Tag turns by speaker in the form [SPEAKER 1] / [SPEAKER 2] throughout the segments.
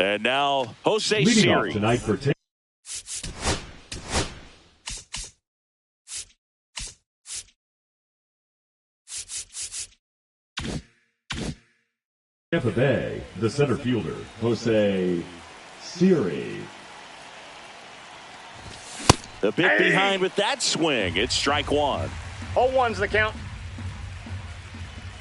[SPEAKER 1] And now Jose
[SPEAKER 2] Leading
[SPEAKER 1] Siri.
[SPEAKER 2] off tonight for Tampa Bay, the center fielder, Jose Siri.
[SPEAKER 1] The bit behind with that swing. It's strike one.
[SPEAKER 3] 0-1's the count.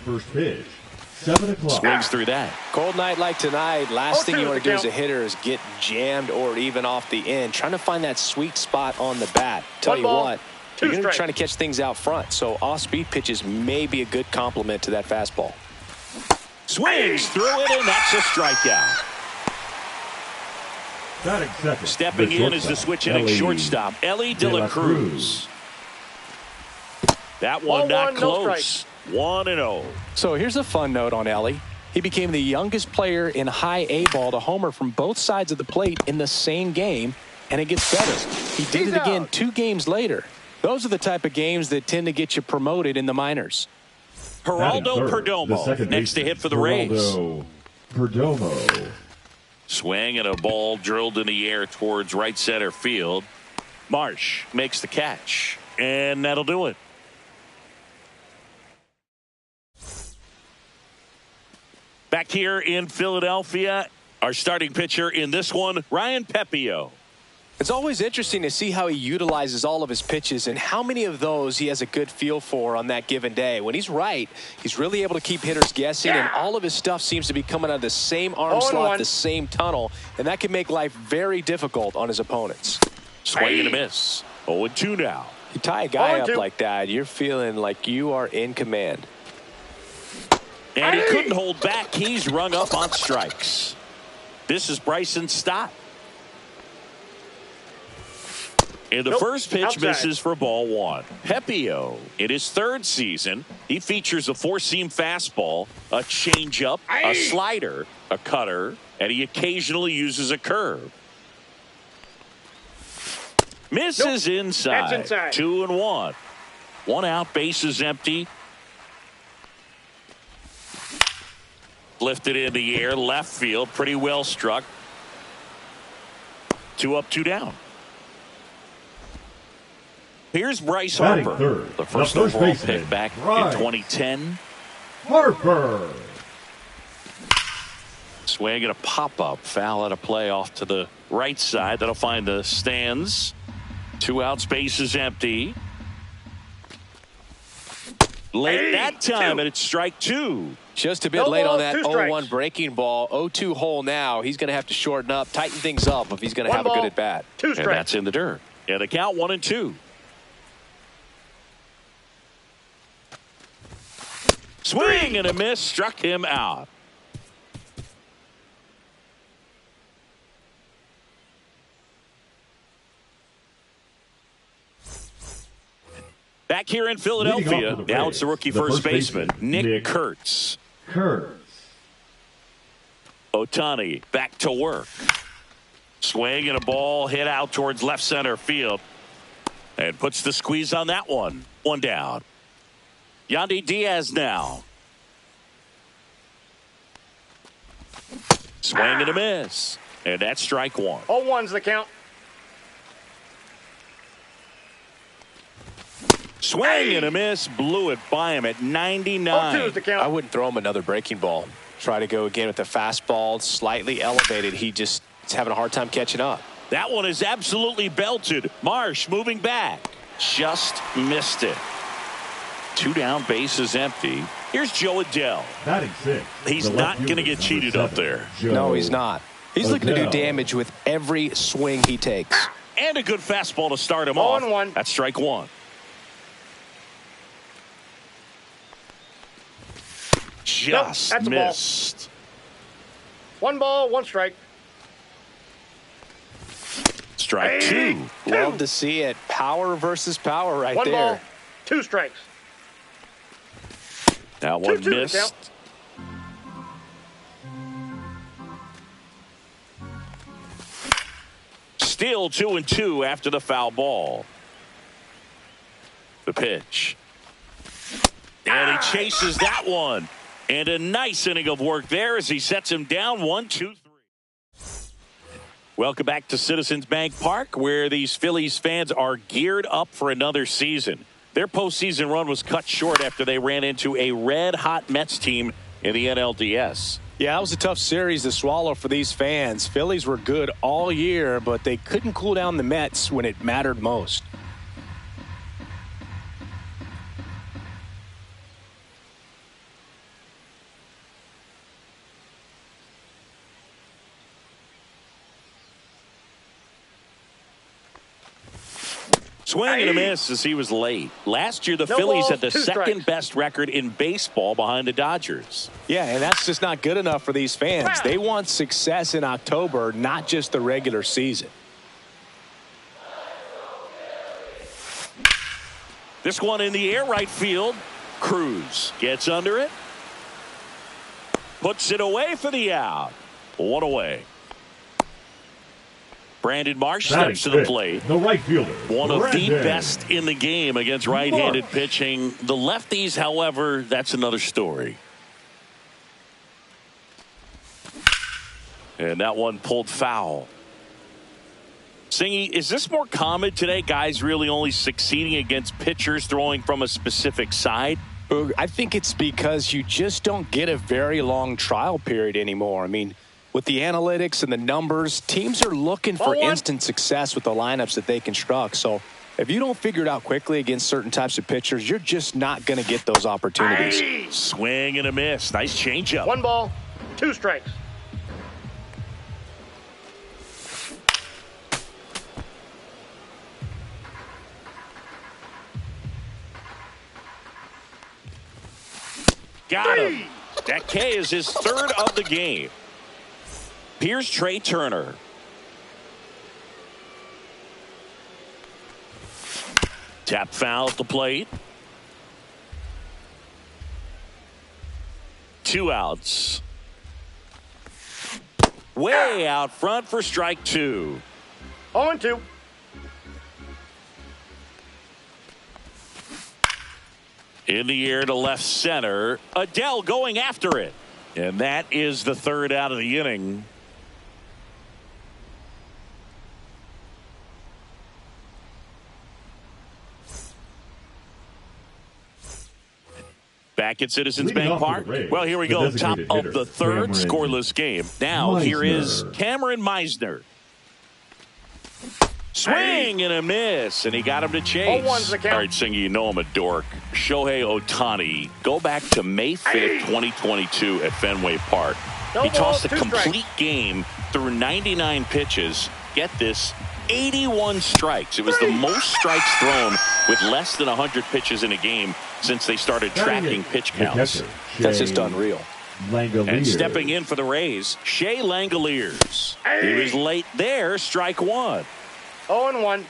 [SPEAKER 2] First pitch, 7 o'clock.
[SPEAKER 1] Swings through that.
[SPEAKER 4] Cold night like tonight, last thing you want to do as a
[SPEAKER 3] count.
[SPEAKER 4] hitter is get jammed or even off the end. Trying to find that sweet spot on the bat. Tell you
[SPEAKER 3] ball,
[SPEAKER 4] what,
[SPEAKER 3] two
[SPEAKER 4] you're going to be
[SPEAKER 3] strikes.
[SPEAKER 4] trying to catch things out front. So off-speed pitches may be a good complement to that fastball.
[SPEAKER 1] Swings through it, and that's a strikeout.
[SPEAKER 2] Batting second,
[SPEAKER 1] Stepping
[SPEAKER 2] the
[SPEAKER 1] in is the
[SPEAKER 2] shortstop,
[SPEAKER 1] switch hitting
[SPEAKER 2] Ellie
[SPEAKER 1] shortstop, Ellie De La Cruz. That one
[SPEAKER 3] 1-1,
[SPEAKER 1] not
[SPEAKER 3] no
[SPEAKER 1] close. 1-0.
[SPEAKER 4] So here's a fun note on Ellie. He became the youngest player in high A ball to homer from both sides of the plate in the same game, and it gets better. He did
[SPEAKER 3] He's
[SPEAKER 4] it again
[SPEAKER 3] out.
[SPEAKER 4] 2 games later. Those are the type of games that tend to get you promoted in the minors.
[SPEAKER 2] Batting
[SPEAKER 1] Geraldo
[SPEAKER 2] third, the
[SPEAKER 1] Perdomo
[SPEAKER 2] second
[SPEAKER 1] next to
[SPEAKER 2] baseman,
[SPEAKER 1] hit for the Rays.
[SPEAKER 2] Geraldo Perdomo.
[SPEAKER 1] Swing and a ball drilled in the air towards right center field. Marsh makes the catch, and that'll do it. Back here in Philadelphia, our starting pitcher in this one, Ryan Pepiot.
[SPEAKER 4] It's always interesting to see how he utilizes all of his pitches and how many of those he has a good feel for on that given day. When he's right, he's really able to keep hitters guessing, and all of his stuff seems to be coming out of the same arm slot, the same tunnel, and that can make life very difficult on his opponents.
[SPEAKER 1] Swing and a miss. 0-2 now.
[SPEAKER 4] You tie a guy up
[SPEAKER 3] 0-2.
[SPEAKER 4] like that, you're feeling like you are in command.
[SPEAKER 1] And he couldn't hold back. He's rung up on strikes. This is Bryson Stott. And the first pitch
[SPEAKER 3] outside.
[SPEAKER 1] misses for ball one. Pepiot, in his 3rd season, he features a 4-seam fastball, a changeup, a slider, a cutter, and he occasionally uses a curve. Misses inside.
[SPEAKER 3] That's inside.
[SPEAKER 1] 2-1. 1 out, bases empty. Lifted in the air, left field, pretty well struck. 2 up, 2 down. Here's Bryce
[SPEAKER 2] Batting
[SPEAKER 1] Harper,
[SPEAKER 2] third,
[SPEAKER 1] the first
[SPEAKER 2] the first
[SPEAKER 1] overall
[SPEAKER 2] baseman,
[SPEAKER 1] pick back
[SPEAKER 2] Bryce
[SPEAKER 1] in 2010.
[SPEAKER 2] Harper.
[SPEAKER 1] Swing and a pop-up, foul out of play off to the right side. That'll find the stands. 2 outs, bases empty. Late that time, and it's strike 2.
[SPEAKER 4] Just a bit
[SPEAKER 3] No
[SPEAKER 4] late
[SPEAKER 3] ball,
[SPEAKER 4] on that
[SPEAKER 3] 2
[SPEAKER 4] 0-1
[SPEAKER 3] strikes.
[SPEAKER 4] breaking ball. 0-2 hole now. He's going to have to shorten up, tighten things up if he's going to
[SPEAKER 3] 1
[SPEAKER 4] have a
[SPEAKER 3] ball,
[SPEAKER 4] good at-bat.
[SPEAKER 3] 2
[SPEAKER 1] And
[SPEAKER 3] strikes.
[SPEAKER 1] that's in the dirt. And the count 1-2. Swing and a miss, struck him out. Back here in Philadelphia,
[SPEAKER 2] Leading off for the
[SPEAKER 1] now it's the
[SPEAKER 2] Rays,
[SPEAKER 1] rookie
[SPEAKER 2] the
[SPEAKER 1] first
[SPEAKER 2] first
[SPEAKER 1] baseman,
[SPEAKER 2] baseman,
[SPEAKER 1] Nick
[SPEAKER 2] Nick
[SPEAKER 1] Kurtz.
[SPEAKER 2] Kurtz.
[SPEAKER 1] Ohtani back to work. Swing and a ball hit out towards left center field. And puts the squeeze on that one. 1 down. Yandy Diaz now. Swing and a miss. And that's strike 1.
[SPEAKER 3] 0-1's the count.
[SPEAKER 1] Swing and a miss. Blew it by him at 99.
[SPEAKER 3] 0-2's the count.
[SPEAKER 4] I wouldn't throw him another breaking ball. Try to go again with the fastball, slightly elevated. He just is having a hard time catching up.
[SPEAKER 1] That one is absolutely belted. Marsh moving back. Just missed it. 2 down, bases empty. Here's Joe Adell.
[SPEAKER 2] Batting 6.
[SPEAKER 1] He's
[SPEAKER 2] the
[SPEAKER 1] not
[SPEAKER 2] left
[SPEAKER 1] going to
[SPEAKER 2] fielder,
[SPEAKER 1] get
[SPEAKER 2] number
[SPEAKER 1] cheated
[SPEAKER 2] 7,
[SPEAKER 1] up there.
[SPEAKER 2] Joe
[SPEAKER 4] No, he's not. He's looking to do
[SPEAKER 2] Adell.
[SPEAKER 4] damage with every swing he takes.
[SPEAKER 1] And a good fastball to start him off.
[SPEAKER 3] 0-1.
[SPEAKER 1] That's strike 1. Just
[SPEAKER 3] that's a ball.
[SPEAKER 1] missed.
[SPEAKER 3] 1 ball, 1 strike.
[SPEAKER 1] Strike 2.
[SPEAKER 4] Love to see it. Power versus power right
[SPEAKER 3] 1
[SPEAKER 4] there.
[SPEAKER 3] ball, 2 strikes.
[SPEAKER 1] That one
[SPEAKER 3] 2-2 the
[SPEAKER 1] missed.
[SPEAKER 3] count.
[SPEAKER 1] Still 2-2 after the foul ball. The pitch. And he chases that one. And a nice inning of work there as he sets him down 1-2-3. Welcome back to Citizens Bank Park, where these Phillies fans are geared up for another season. Their postseason run was cut short after they ran into a red-hot Mets team in the NLDS.
[SPEAKER 4] Yeah, that was a tough series to swallow for these fans. Phillies were good all year, but they couldn't cool down the Mets when it mattered most.
[SPEAKER 1] Swing and a miss as he was late. Last year, the
[SPEAKER 3] No
[SPEAKER 1] Phillies
[SPEAKER 3] balls,
[SPEAKER 1] had the
[SPEAKER 3] 2 strikes.
[SPEAKER 1] second-best record in baseball behind the Dodgers.
[SPEAKER 4] Yeah, and that's just not good enough for these fans. They want success in October, not just the regular season.
[SPEAKER 1] This one in the air, right field. Cruz gets under it. Puts it away for the out. One away. Brandon Marsh
[SPEAKER 2] Batting
[SPEAKER 1] steps to the
[SPEAKER 2] fifth,
[SPEAKER 1] plate.
[SPEAKER 2] the right fielder.
[SPEAKER 1] One of the
[SPEAKER 2] Brandon
[SPEAKER 1] best in the game against right-handed
[SPEAKER 2] Marsh.
[SPEAKER 1] pitching. The lefties, however, that's another story. And that one pulled foul. Singy, is this more common today? Guys really only succeeding against pitchers throwing from a specific side?
[SPEAKER 4] I think it's because you just don't get a very long trial period anymore. I mean, with the analytics and the numbers, teams are looking for instant success with the lineups that they construct. So if you don't figure it out quickly against certain types of pitchers, you're just not going to get those opportunities.
[SPEAKER 1] Swing and a miss. Nice changeup.
[SPEAKER 3] 1 ball, 2 strikes.
[SPEAKER 1] Got him. That K is his third of the game. Here's Trey Turner. Tap foul at the plate. 2 outs. Way out front for strike 2.
[SPEAKER 3] 0-2.
[SPEAKER 1] In the air to left center. Adele going after it. And that is the third out of the inning. Back at Citizens
[SPEAKER 2] Leading
[SPEAKER 1] Bank
[SPEAKER 2] off for
[SPEAKER 1] Park.
[SPEAKER 2] the Rays,
[SPEAKER 1] Well, here we
[SPEAKER 2] the
[SPEAKER 1] go. Top
[SPEAKER 2] designated
[SPEAKER 1] of
[SPEAKER 2] hitter,
[SPEAKER 1] the third
[SPEAKER 2] Cameron
[SPEAKER 1] scoreless game. Now here is
[SPEAKER 2] Meisner.
[SPEAKER 1] Cameron Meisner. Swing and a miss, and he got him to chase.
[SPEAKER 3] 0-1's the count.
[SPEAKER 1] All right, Singy, you know I'm a dork. Shohei Ohtani, go back to May 5th, 2022 at Fenway Park.
[SPEAKER 3] No
[SPEAKER 1] He tossed a
[SPEAKER 3] balls, 2
[SPEAKER 1] complete
[SPEAKER 3] strikes.
[SPEAKER 1] game through 99 pitches. Get this, 81 strikes. It was the most strikes thrown with less than 100 pitches in a game since they started tracking pitch
[SPEAKER 2] The
[SPEAKER 1] counts.
[SPEAKER 2] catcher,
[SPEAKER 4] That's just
[SPEAKER 2] Shea
[SPEAKER 4] unreal.
[SPEAKER 2] Langoliers.
[SPEAKER 1] And stepping in for the Rays, Shea Langoliers. He was late there, strike 1.
[SPEAKER 3] 0-1.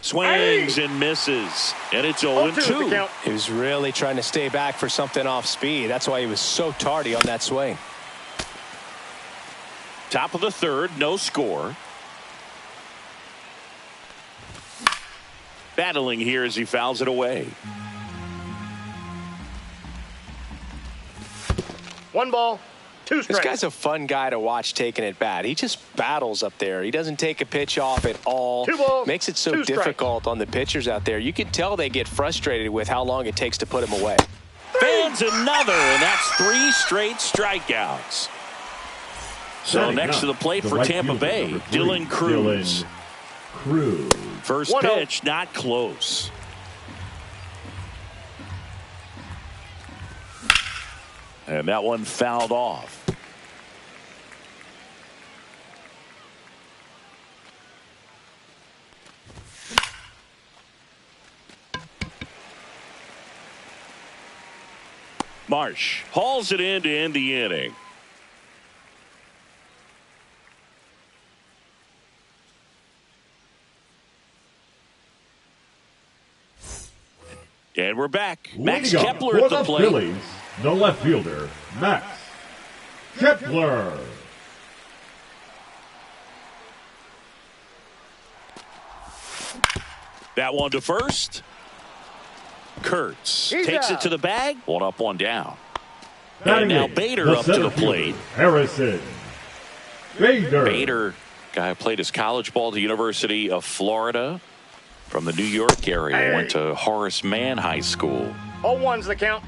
[SPEAKER 1] Swings and misses, and it's
[SPEAKER 3] 0-2 the
[SPEAKER 1] 0-2.
[SPEAKER 3] count.
[SPEAKER 4] He was really trying to stay back for something off speed. That's why he was so tardy on that swing.
[SPEAKER 1] Top of the third, no score. Battling here as he fouls it away.
[SPEAKER 3] 1 ball, 2
[SPEAKER 4] This
[SPEAKER 3] strikes.
[SPEAKER 4] guy's a fun guy to watch taking it bat. He just battles up there. He doesn't take a pitch off at all.
[SPEAKER 3] 2 balls,
[SPEAKER 4] Makes it so
[SPEAKER 3] 2 strikes.
[SPEAKER 4] difficult on the pitchers out there. You can tell they get frustrated with how long it takes to put him away.
[SPEAKER 1] Fans another, and that's 3 straight strikeouts. So
[SPEAKER 2] Batting
[SPEAKER 1] next
[SPEAKER 2] up,
[SPEAKER 1] to the plate
[SPEAKER 2] the
[SPEAKER 1] for
[SPEAKER 2] right
[SPEAKER 1] Tampa
[SPEAKER 2] fielder,
[SPEAKER 1] Bay,
[SPEAKER 2] number 3,
[SPEAKER 1] Dylan Cruz.
[SPEAKER 2] Dylan Cruz.
[SPEAKER 1] First
[SPEAKER 3] 1-0.
[SPEAKER 1] pitch, not close. And that one fouled off. Marsh hauls it in to end the inning. And we're back. Max
[SPEAKER 2] Leading up
[SPEAKER 1] Kepler
[SPEAKER 2] for
[SPEAKER 1] at the
[SPEAKER 2] the
[SPEAKER 1] plate.
[SPEAKER 2] Phillies, the left fielder, Max Kepler.
[SPEAKER 1] That one to first. Kurtz
[SPEAKER 3] He's
[SPEAKER 1] takes
[SPEAKER 3] out.
[SPEAKER 1] it to the bag. One up, one down. And now
[SPEAKER 2] Batting
[SPEAKER 1] Bader up to
[SPEAKER 2] center
[SPEAKER 1] the plate.
[SPEAKER 2] fielder, Harrison Bader.
[SPEAKER 1] Bader, guy who played his college ball at the University of Florida from the New York area. Went to Horace Mann High School.
[SPEAKER 3] 0-1's the count.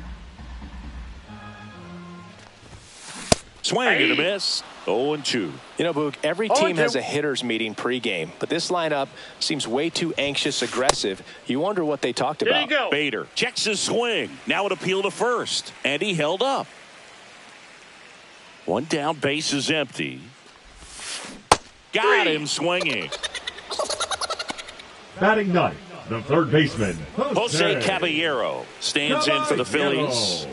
[SPEAKER 1] Swing and a miss. 0-2.
[SPEAKER 4] You know, Boog, every team has a hitters meeting pregame, but this lineup seems way too anxious, aggressive. You wonder what they talked
[SPEAKER 3] Here you
[SPEAKER 4] about.
[SPEAKER 3] go.
[SPEAKER 1] Bader checks his swing. Now an appeal to first. And he held up. One down, base is empty. Got him swinging.
[SPEAKER 2] Batting ninth, the third baseman,
[SPEAKER 1] Jose Caballero stands in for the Phillies.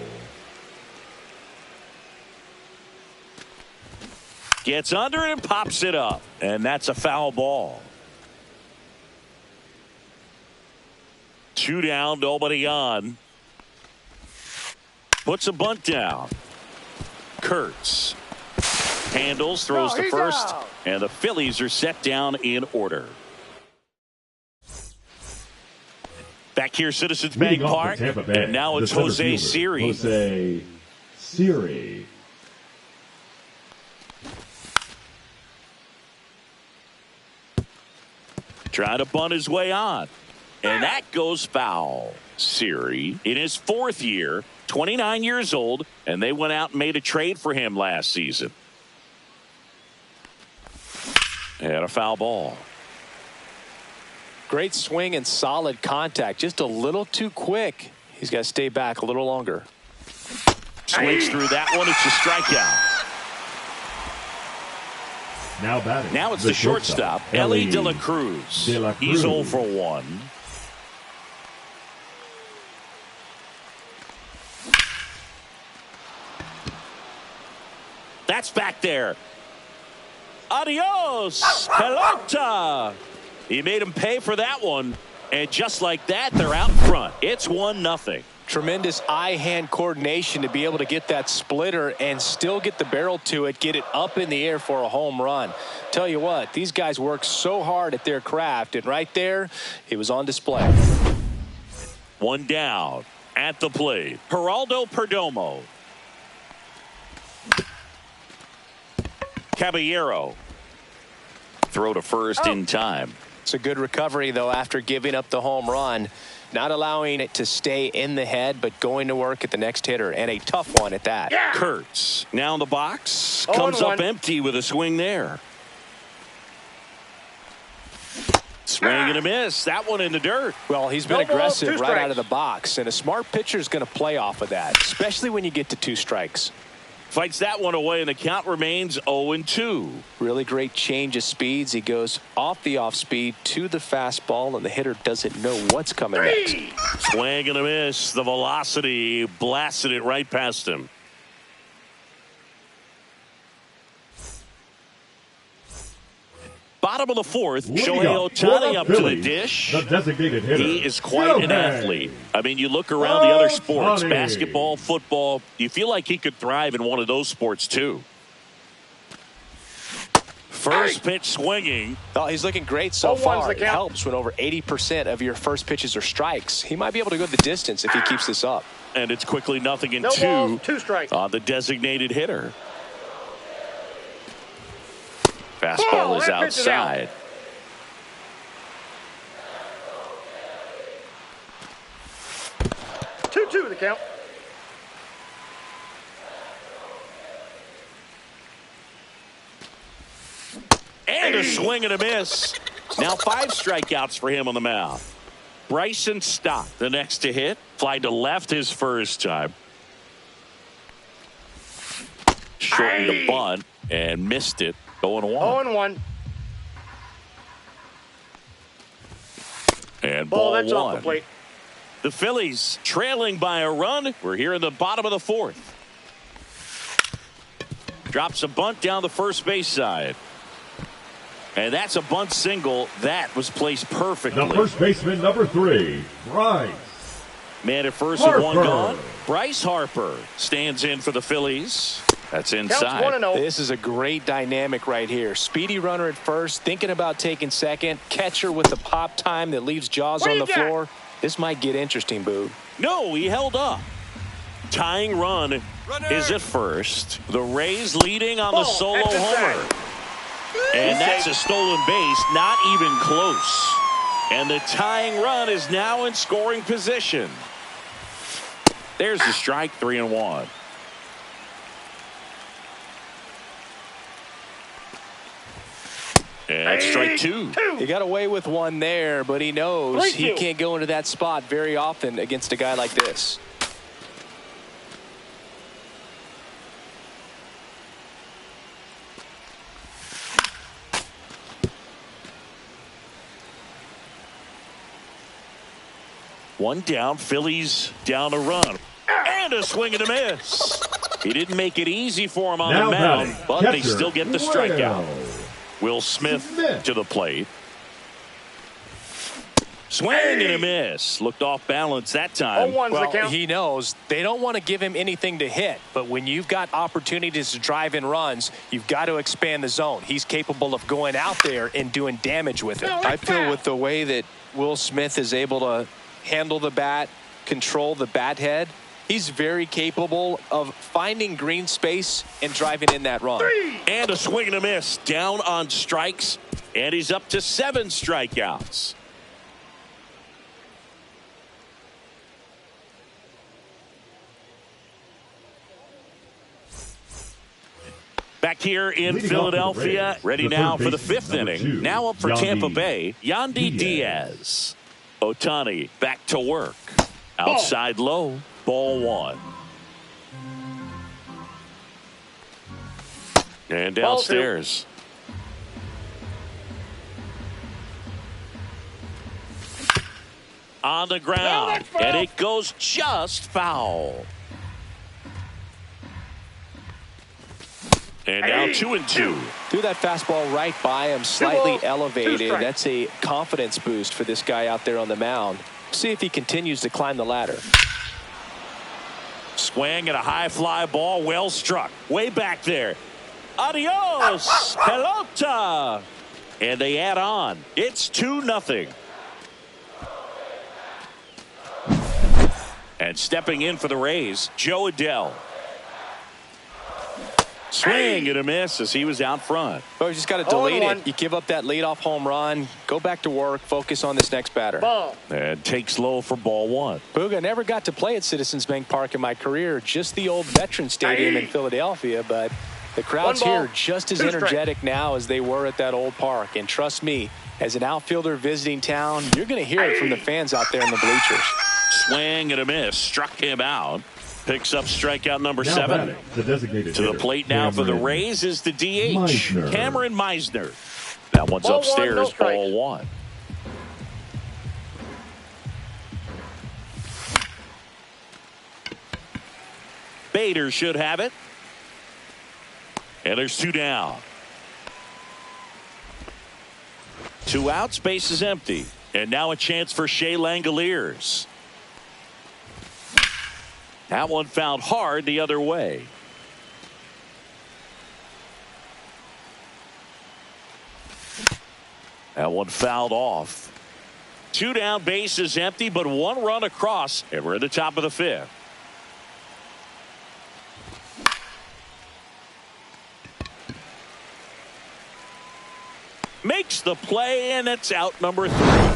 [SPEAKER 1] Gets under it and pops it up. And that's a foul ball. 2 down, nobody on. Puts a bunt down. Kurtz handles, throws to first, and the Phillies are set down in order. Back here, Citizens Bank Park, and now it's Jose Siri.
[SPEAKER 2] Jose Siri.
[SPEAKER 1] Trying to bunt his way on. And that goes foul. Siri, in his 4th year, 29 years old, and they went out and made a trade for him last season. And a foul ball.
[SPEAKER 4] Great swing and solid contact. Just a little too quick. He's got to stay back a little longer.
[SPEAKER 1] Swings through that one. It's a strikeout.
[SPEAKER 2] Now batting.
[SPEAKER 1] Now it's the shortstop, Elly De La Cruz. He's 0 for 1. That's back there. Adios, pelota. He made him pay for that one. And just like that, they're out in front. It's 1-0.
[SPEAKER 4] Tremendous eye-hand coordination to be able to get that splitter and still get the barrel to it, get it up in the air for a home run. Tell you what, these guys work so hard at their craft, and right there, it was on display.
[SPEAKER 1] 1 down at the plate. Geraldo Perdomo. Caballero. Throw to first in time.
[SPEAKER 4] It's a good recovery, though, after giving up the home run. Not allowing it to stay in the head, but going to work at the next hitter, and a tough one at that.
[SPEAKER 3] Yeah.
[SPEAKER 1] Kurtz now in the box. Comes up empty with a swing there. Swing and a miss. That one in the dirt.
[SPEAKER 4] Well, he's been
[SPEAKER 3] No ball,
[SPEAKER 4] aggressive
[SPEAKER 3] 2
[SPEAKER 4] right out of
[SPEAKER 3] strikes.
[SPEAKER 4] the box, and a smart pitcher is going to play off of that, especially when you get to 2 strikes.
[SPEAKER 1] Fights that one away, and the count remains 0-2.
[SPEAKER 4] Really great change of speeds. He goes off the off speed to the fastball, and the hitter doesn't know what's coming next.
[SPEAKER 1] Swing and a miss. The velocity blasted it right past him. Bottom of the 4th, Shohei Ohtani up to the dish.
[SPEAKER 2] The designated hitter.
[SPEAKER 1] He is quite an athlete. I mean, you look around the other sports, basketball, football, you feel like he could thrive in one of those sports too. First pitch swinging.
[SPEAKER 4] Oh, he's looking great so
[SPEAKER 3] 0-1's
[SPEAKER 4] far.
[SPEAKER 3] the
[SPEAKER 4] It
[SPEAKER 3] count.
[SPEAKER 4] helps when over 80% of your first pitches are strikes. He might be able to go the distance if he keeps this up.
[SPEAKER 1] And it's quickly 0-2
[SPEAKER 3] No balls, 2 strikes.
[SPEAKER 1] on the designated hitter. Fastball is
[SPEAKER 3] that pitch is out.
[SPEAKER 1] outside.
[SPEAKER 3] Two the count.
[SPEAKER 1] And a swing and a miss. Now 5 strikeouts for him on the mound. Bryson Stott, the next to hit. Fly to left his first time. Shortened the bunt and missed it. 0-1.
[SPEAKER 3] 0-1.
[SPEAKER 1] And
[SPEAKER 3] Ball,
[SPEAKER 1] ball
[SPEAKER 3] that's off
[SPEAKER 1] one.
[SPEAKER 3] the plate.
[SPEAKER 1] The Phillies trailing by a run. We're here in the bottom of the 4th. Drops a bunt down the first base side. And that's a bunt single that was placed perfectly.
[SPEAKER 2] The first baseman, number 3, Bryce
[SPEAKER 1] Man at first
[SPEAKER 2] Harper.
[SPEAKER 1] with 1 gone. Bryce Harper stands in for the Phillies. That's
[SPEAKER 3] Counts
[SPEAKER 1] inside.
[SPEAKER 3] 1-0.
[SPEAKER 4] This is a great dynamic right here. Speedy runner at first, thinking about taking second. Catcher with the pop time that leaves Jaws
[SPEAKER 3] What do
[SPEAKER 4] on
[SPEAKER 3] you
[SPEAKER 4] the
[SPEAKER 3] got?
[SPEAKER 4] floor. This might get interesting, Boo.
[SPEAKER 1] No, he held up. Tying run is at first. The Rays leading on the
[SPEAKER 3] Ball,
[SPEAKER 1] solo
[SPEAKER 3] exit
[SPEAKER 1] homer.
[SPEAKER 3] side.
[SPEAKER 1] And that's a stolen base, not even close. And the tying run is now in scoring position. There's the strike, 3-1. And strike two.
[SPEAKER 4] He got away with one there, but he knows he can't go into that spot very often against a guy like this.
[SPEAKER 1] One down, Phillies down a run. And a swing and a miss. He didn't make it easy for him on
[SPEAKER 2] Now
[SPEAKER 1] the mound,
[SPEAKER 2] batting,
[SPEAKER 1] but they
[SPEAKER 2] catcher,
[SPEAKER 1] still get the strikeout. Will Smith to the plate. Swing and a miss. Looked off balance that time.
[SPEAKER 3] 0-1's the
[SPEAKER 4] Well,
[SPEAKER 3] count.
[SPEAKER 4] he knows they don't want to give him anything to hit, but when you've got opportunities to drive in runs, you've got to expand the zone. He's capable of going out there and doing damage with it. I feel with the way that Will Smith is able to handle the bat, control the bat head, he's very capable of finding green space and driving in that run.
[SPEAKER 1] And a swing and a miss. Down on strikes. And he's up to 7 strikeouts. Back here in
[SPEAKER 2] Leading
[SPEAKER 1] Philadelphia,
[SPEAKER 2] off for the Rays,
[SPEAKER 1] ready
[SPEAKER 2] the
[SPEAKER 1] now
[SPEAKER 2] third
[SPEAKER 1] for the
[SPEAKER 2] baseman,
[SPEAKER 1] 5th
[SPEAKER 2] number
[SPEAKER 1] inning.
[SPEAKER 2] 2,
[SPEAKER 1] Now up for
[SPEAKER 2] Yandy
[SPEAKER 1] Tampa Bay, Yandy Diaz. Ohtani back to work. Outside low, ball 1. And downstairs. On the ground, and it goes just foul. And now 2-2.
[SPEAKER 4] Threw that fastball right by him, slightly
[SPEAKER 3] 2 balls, 2
[SPEAKER 4] elevated.
[SPEAKER 3] strikes.
[SPEAKER 4] That's a confidence boost for this guy out there on the mound. See if he continues to climb the ladder.
[SPEAKER 1] Swing and a high fly ball, well struck. Way back there. Adios, pelota. And they add on. It's 2-0. And stepping in for the Rays, Joe Adell. Swing and a miss as he was out front.
[SPEAKER 4] Oh, you just got to delete
[SPEAKER 3] 0-1.
[SPEAKER 4] it. You give up that leadoff home run, go back to work, focus on this next batter.
[SPEAKER 3] Ball.
[SPEAKER 1] And takes low for ball 1.
[SPEAKER 4] Boog, I never got to play at Citizens Bank Park in my career, just the old Veterans Stadium in Philadelphia, but the crowds
[SPEAKER 3] 1 ball,
[SPEAKER 4] here just as
[SPEAKER 3] 2 strikes.
[SPEAKER 4] energetic now as they were at that old park. And trust me, as an outfielder visiting town, you're going to hear it from the fans out there in the bleachers.
[SPEAKER 1] Swing and a miss. Struck him out. Picks up strikeout number
[SPEAKER 2] Now
[SPEAKER 1] 7.
[SPEAKER 2] batting, the designated
[SPEAKER 1] To the
[SPEAKER 2] hitter,
[SPEAKER 1] plate now for the
[SPEAKER 2] Cameron
[SPEAKER 1] Rays is the DH,
[SPEAKER 2] Meisner.
[SPEAKER 1] Cameron Meisner. That one's
[SPEAKER 3] Ball 1,
[SPEAKER 1] upstairs,
[SPEAKER 3] no strikes.
[SPEAKER 1] ball 1. Bader should have it. And there's 2 down. 2 outs, base is empty. And now a chance for Shea Langoliers. That one fouled hard the other way. That one fouled off. 2 down, base is empty, but 1 run across, and we're at the top of the 5th. Makes the play, and it's out number 3.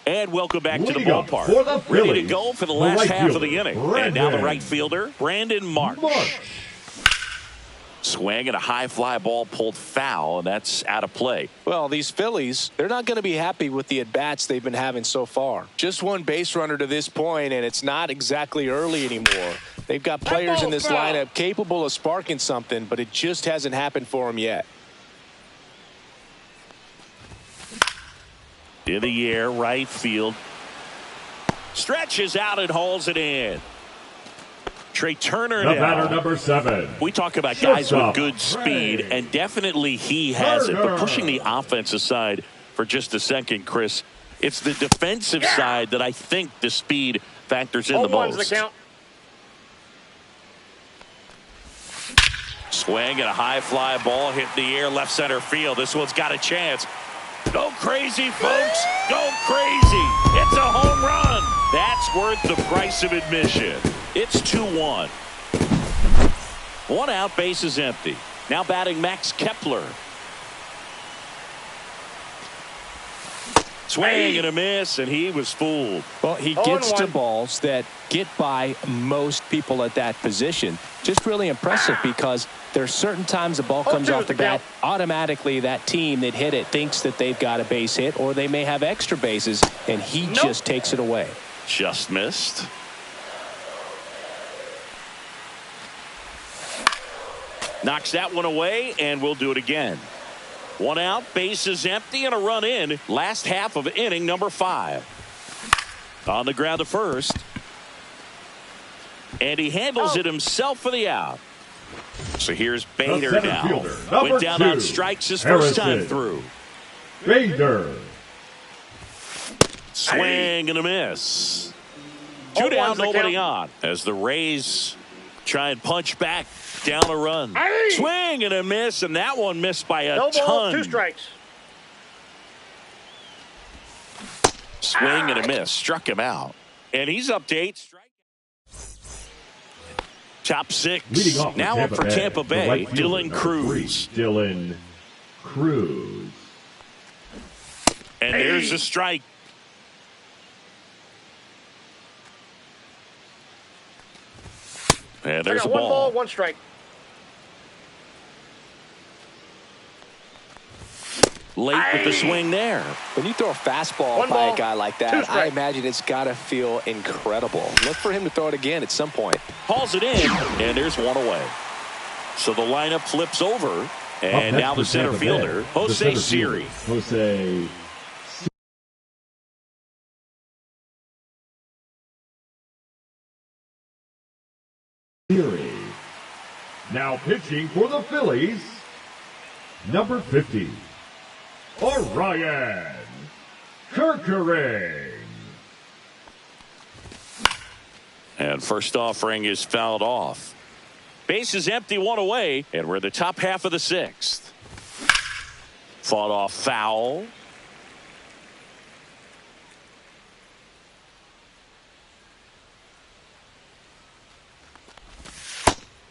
[SPEAKER 1] And welcome back to the
[SPEAKER 2] Leading up
[SPEAKER 1] ballpark.
[SPEAKER 2] for the
[SPEAKER 1] Ready to
[SPEAKER 2] Phillies,
[SPEAKER 1] go for the
[SPEAKER 2] the
[SPEAKER 1] last
[SPEAKER 2] right
[SPEAKER 1] half of the
[SPEAKER 2] fielder,
[SPEAKER 1] inning. And now the
[SPEAKER 2] Brandon
[SPEAKER 1] right fielder, Brandon March. Swing and a high fly ball pulled foul, and that's out of play.
[SPEAKER 4] Well, these Phillies, they're not going to be happy with the at-bats they've been having so far. Just 1 base runner to this point, and it's not exactly early anymore. They've got players in this lineup capable of sparking something, but it just hasn't happened for them yet.
[SPEAKER 1] In the air, right field. Stretches out and hauls it in. Trey Turner
[SPEAKER 2] The
[SPEAKER 1] now.
[SPEAKER 2] batter number 7.
[SPEAKER 1] We talk about guys with
[SPEAKER 2] Shortstop,
[SPEAKER 1] good speed,
[SPEAKER 2] Trey
[SPEAKER 1] and definitely he has it. But
[SPEAKER 2] Turner.
[SPEAKER 1] pushing the offense aside for just a second, Chris, it's the defensive side that I think the speed factors in the
[SPEAKER 3] 0-1's
[SPEAKER 1] most.
[SPEAKER 3] the count.
[SPEAKER 1] Swing and a high fly ball hit in the air, left center field. This one's got a chance. Go crazy, folks. Go crazy. It's a home run. That's worth the price of admission. It's 2-1. One out, base is empty. Now batting Max Kepler. Swing and a miss, and he was fooled.
[SPEAKER 4] Well, he gets to balls that get by most people at that position. Just really impressive because there's certain times the ball comes off the bat, automatically that team that hit it thinks that they've got a base hit or they may have extra bases, and he just takes it away.
[SPEAKER 1] Just missed. Knocks that one away, and we'll do it again. One out, base is empty, and a run in. Last half of inning number 5. On the ground to first. And he handles it himself for the out. So here's Bader now. Went down 2. On strikes his first time through.
[SPEAKER 2] Bader.
[SPEAKER 1] Swing and a miss. 2 down, nobody on. As the Rays try and punch back down a run. Swing and a miss, and that one missed by a ton.
[SPEAKER 3] 2 strikes.
[SPEAKER 1] Swing and a miss. Struck him out. And he's up to 8 strikes. Top 6. Now up for Tampa Bay.
[SPEAKER 2] Right
[SPEAKER 1] Dylan Cruz.
[SPEAKER 2] Dylan Cruz.
[SPEAKER 1] And there's a strike. And there's a ball.
[SPEAKER 3] 1 ball, 1 strike.
[SPEAKER 1] Late with the swing there.
[SPEAKER 4] When you throw a fastball by a guy like that, I imagine it's got to feel incredible. Look for him to throw it again at some point.
[SPEAKER 1] Calls it in, and there's one away. So the lineup flips over, and now the center fielder, Jose Siri.
[SPEAKER 2] Jose Siri. Now pitching for the Phillies, number 50. Orion Kerkering.
[SPEAKER 1] And first offering is fouled off. Base is empty, 1 away, and we're in the top half of the 6th. Fought off foul.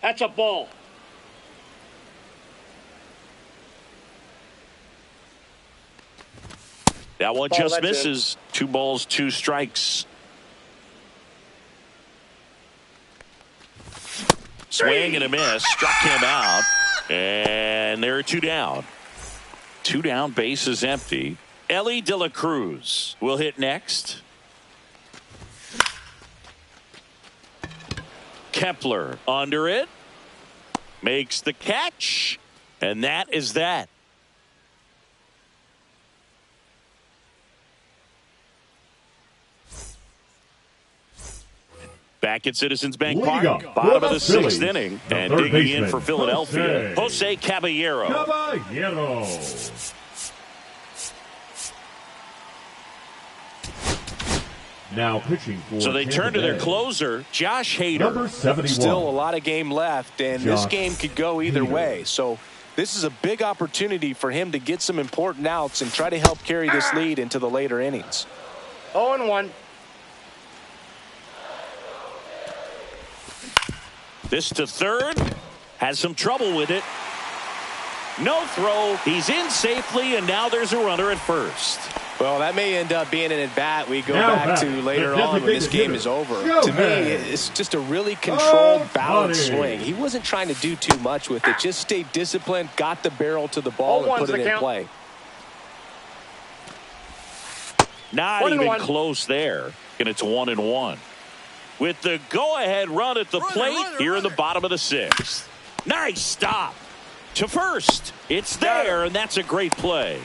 [SPEAKER 3] That's a ball.
[SPEAKER 1] That one just misses. 2 balls, 2 strikes. Swing and a miss. Struck him out. And there are 2 down. 2 down, base is empty. Elly De La Cruz will hit next. Kepler under it. Makes the catch. And that is that. Back at Citizens Bank Park, bottom of the 6th inning, and digging in for Philadelphia, Jose Caballero.
[SPEAKER 2] Now pitching for
[SPEAKER 1] so they turn to their closer, Josh Hader.
[SPEAKER 2] Number 71.
[SPEAKER 4] Still a lot of game left, and this game could go either way. So this is a big opportunity for him to get some important outs and try to help carry this lead into the later innings.
[SPEAKER 3] 0-1.
[SPEAKER 1] This to third. Has some trouble with it. No throw. He's in safely, and now there's a runner at first.
[SPEAKER 4] Well, that may end up being an at-bat we go back to later on when this game is over. To me, it's just a really controlled, balanced swing. He wasn't trying to do too much with it. Just stayed disciplined, got the barrel to the ball, and put it in play.
[SPEAKER 1] Not even close there. And it's 1-1. With the go-ahead run at the plate here in the bottom of the 6th. Nice stop. To first. It's there, and that's a great play.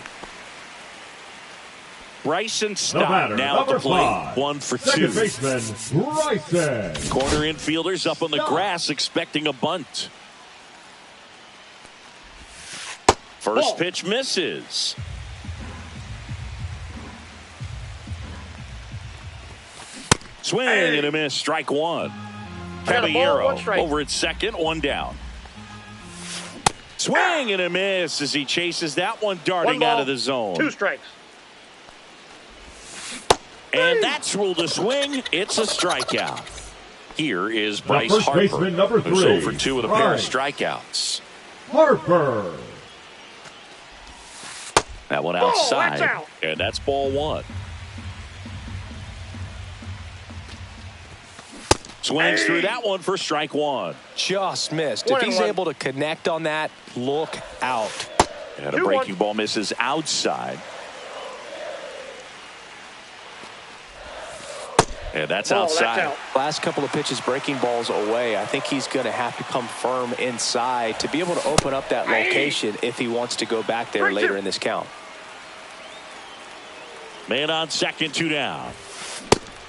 [SPEAKER 1] Bryson Stott now at the plate. 1 for 2.
[SPEAKER 2] Second baseman, Bryson.
[SPEAKER 1] Corner infielders up on the grass expecting a bunt. First pitch misses. Swing and a miss. Strike 1. Caballero over at second. 1 down. Swing and a miss as he chases that one darting out of the zone.
[SPEAKER 3] 2 strikes.
[SPEAKER 1] And that's ruled a swing. It's a strikeout. Here is Bryce
[SPEAKER 2] first
[SPEAKER 1] Harper,
[SPEAKER 2] baseman, number 3,
[SPEAKER 1] who's 0 for 2 with a pair of
[SPEAKER 2] Bryce
[SPEAKER 1] strikeouts.
[SPEAKER 2] Harper.
[SPEAKER 1] That one
[SPEAKER 3] Ball,
[SPEAKER 1] outside,
[SPEAKER 3] that's out.
[SPEAKER 1] and that's ball 1. Swings through that one for strike 1.
[SPEAKER 4] Just missed.
[SPEAKER 3] 1
[SPEAKER 4] If
[SPEAKER 3] and
[SPEAKER 4] he's
[SPEAKER 3] 1.
[SPEAKER 4] able to connect on that, look out.
[SPEAKER 1] And a
[SPEAKER 3] 2-1.
[SPEAKER 1] breaking ball misses outside. And that's
[SPEAKER 3] Ball,
[SPEAKER 1] outside.
[SPEAKER 3] that's out.
[SPEAKER 4] Last couple of pitches breaking balls away. I think he's going to have to come firm inside to be able to open up that location if he wants to go back there later in this count.
[SPEAKER 1] Man on second, 2 down.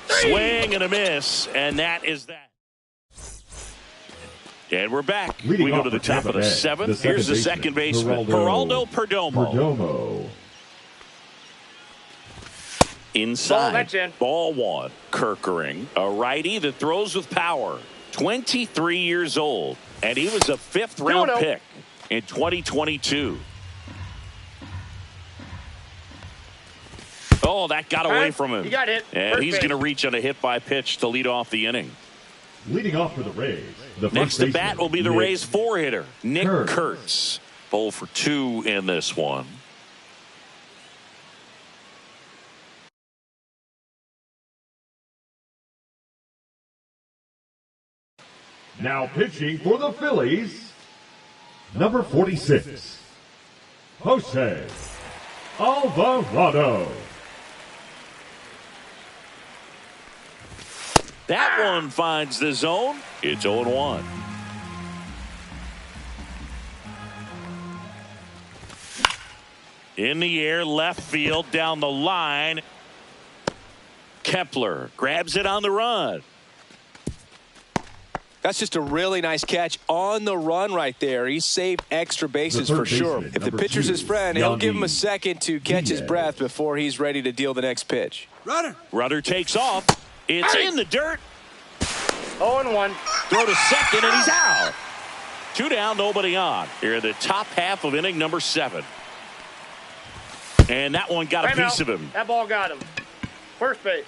[SPEAKER 1] Swing and a miss, and that is that. And we're back.
[SPEAKER 2] Leading
[SPEAKER 1] We go
[SPEAKER 2] off
[SPEAKER 1] to the
[SPEAKER 2] for
[SPEAKER 1] top of the
[SPEAKER 2] Tampa Bay,
[SPEAKER 1] 7th. Here's the second baseman, Geraldo Perdomo.
[SPEAKER 2] Perdomo.
[SPEAKER 1] Inside.
[SPEAKER 3] Ball, that's in.
[SPEAKER 1] Ball 1. Kerkering, a righty that throws with power. 23 years old, and he was a 5th round
[SPEAKER 3] 2-0.
[SPEAKER 1] pick in 2022. Oh, that got away from him.
[SPEAKER 3] He got hit.
[SPEAKER 1] And
[SPEAKER 3] First
[SPEAKER 1] he's
[SPEAKER 3] base.
[SPEAKER 1] going to reach on a hit by pitch to lead off the inning.
[SPEAKER 2] Leading off for the Rays. The
[SPEAKER 1] Next
[SPEAKER 2] first
[SPEAKER 1] to bat
[SPEAKER 2] baseman,
[SPEAKER 1] will be the
[SPEAKER 2] Nick
[SPEAKER 1] Rays 4-hitter, Nick
[SPEAKER 2] Kurtz.
[SPEAKER 1] Kurtz. 0 for 2 in this one.
[SPEAKER 2] Now pitching for the Phillies, number 46, Jose Alvarado.
[SPEAKER 1] That one finds the zone. It's 0-1. In the air, left field, down the line. Kepler grabs it on the run.
[SPEAKER 4] That's just a really nice catch on the run right there. He saved extra bases
[SPEAKER 2] The
[SPEAKER 4] for
[SPEAKER 2] third
[SPEAKER 4] sure.
[SPEAKER 2] baseman,
[SPEAKER 4] If the
[SPEAKER 2] number
[SPEAKER 4] pitcher's
[SPEAKER 2] 2,
[SPEAKER 4] his friend, he'll give him a
[SPEAKER 2] Yandy
[SPEAKER 4] second to catch his
[SPEAKER 2] Diaz.
[SPEAKER 4] breath before he's ready to deal the next pitch.
[SPEAKER 1] Rudder takes off. It's in the dirt.
[SPEAKER 3] 0-1.
[SPEAKER 1] Throw to second, and he's out. 2 down, nobody on. Here in the top half of inning number 7. And that one got a piece of him.
[SPEAKER 3] That ball got him. First base.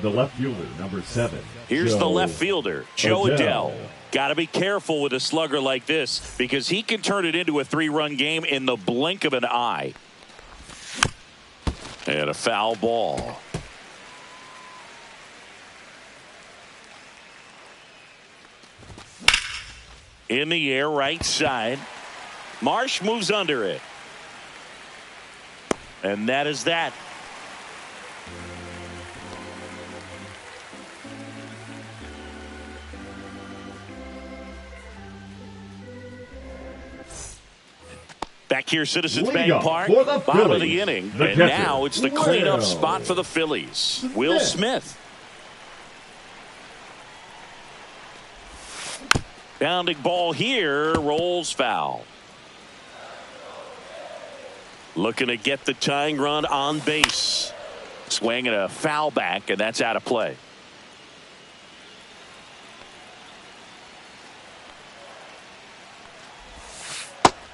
[SPEAKER 2] The left fielder, number 7.
[SPEAKER 1] Here's
[SPEAKER 2] Joe
[SPEAKER 1] the left fielder, Joe
[SPEAKER 2] Adell.
[SPEAKER 1] Adell. Got to be careful with a slugger like this because he can turn it into a 3-run game in the blink of an eye. And a foul ball. In the air, right side. Marsh moves under it. And that is that. Back here, Citizens
[SPEAKER 2] Leading
[SPEAKER 1] Bank
[SPEAKER 2] off
[SPEAKER 1] Park,
[SPEAKER 2] for the
[SPEAKER 1] bottom of the
[SPEAKER 2] Phillies,
[SPEAKER 1] inning.
[SPEAKER 2] the
[SPEAKER 1] And
[SPEAKER 2] catcher,
[SPEAKER 1] now it's the
[SPEAKER 2] Will
[SPEAKER 1] cleanup spot for the Phillies. Will Smith. Bounding ball here, rolls foul. Looking to get the tying run on base. Swinging a foul back, and that's out of play.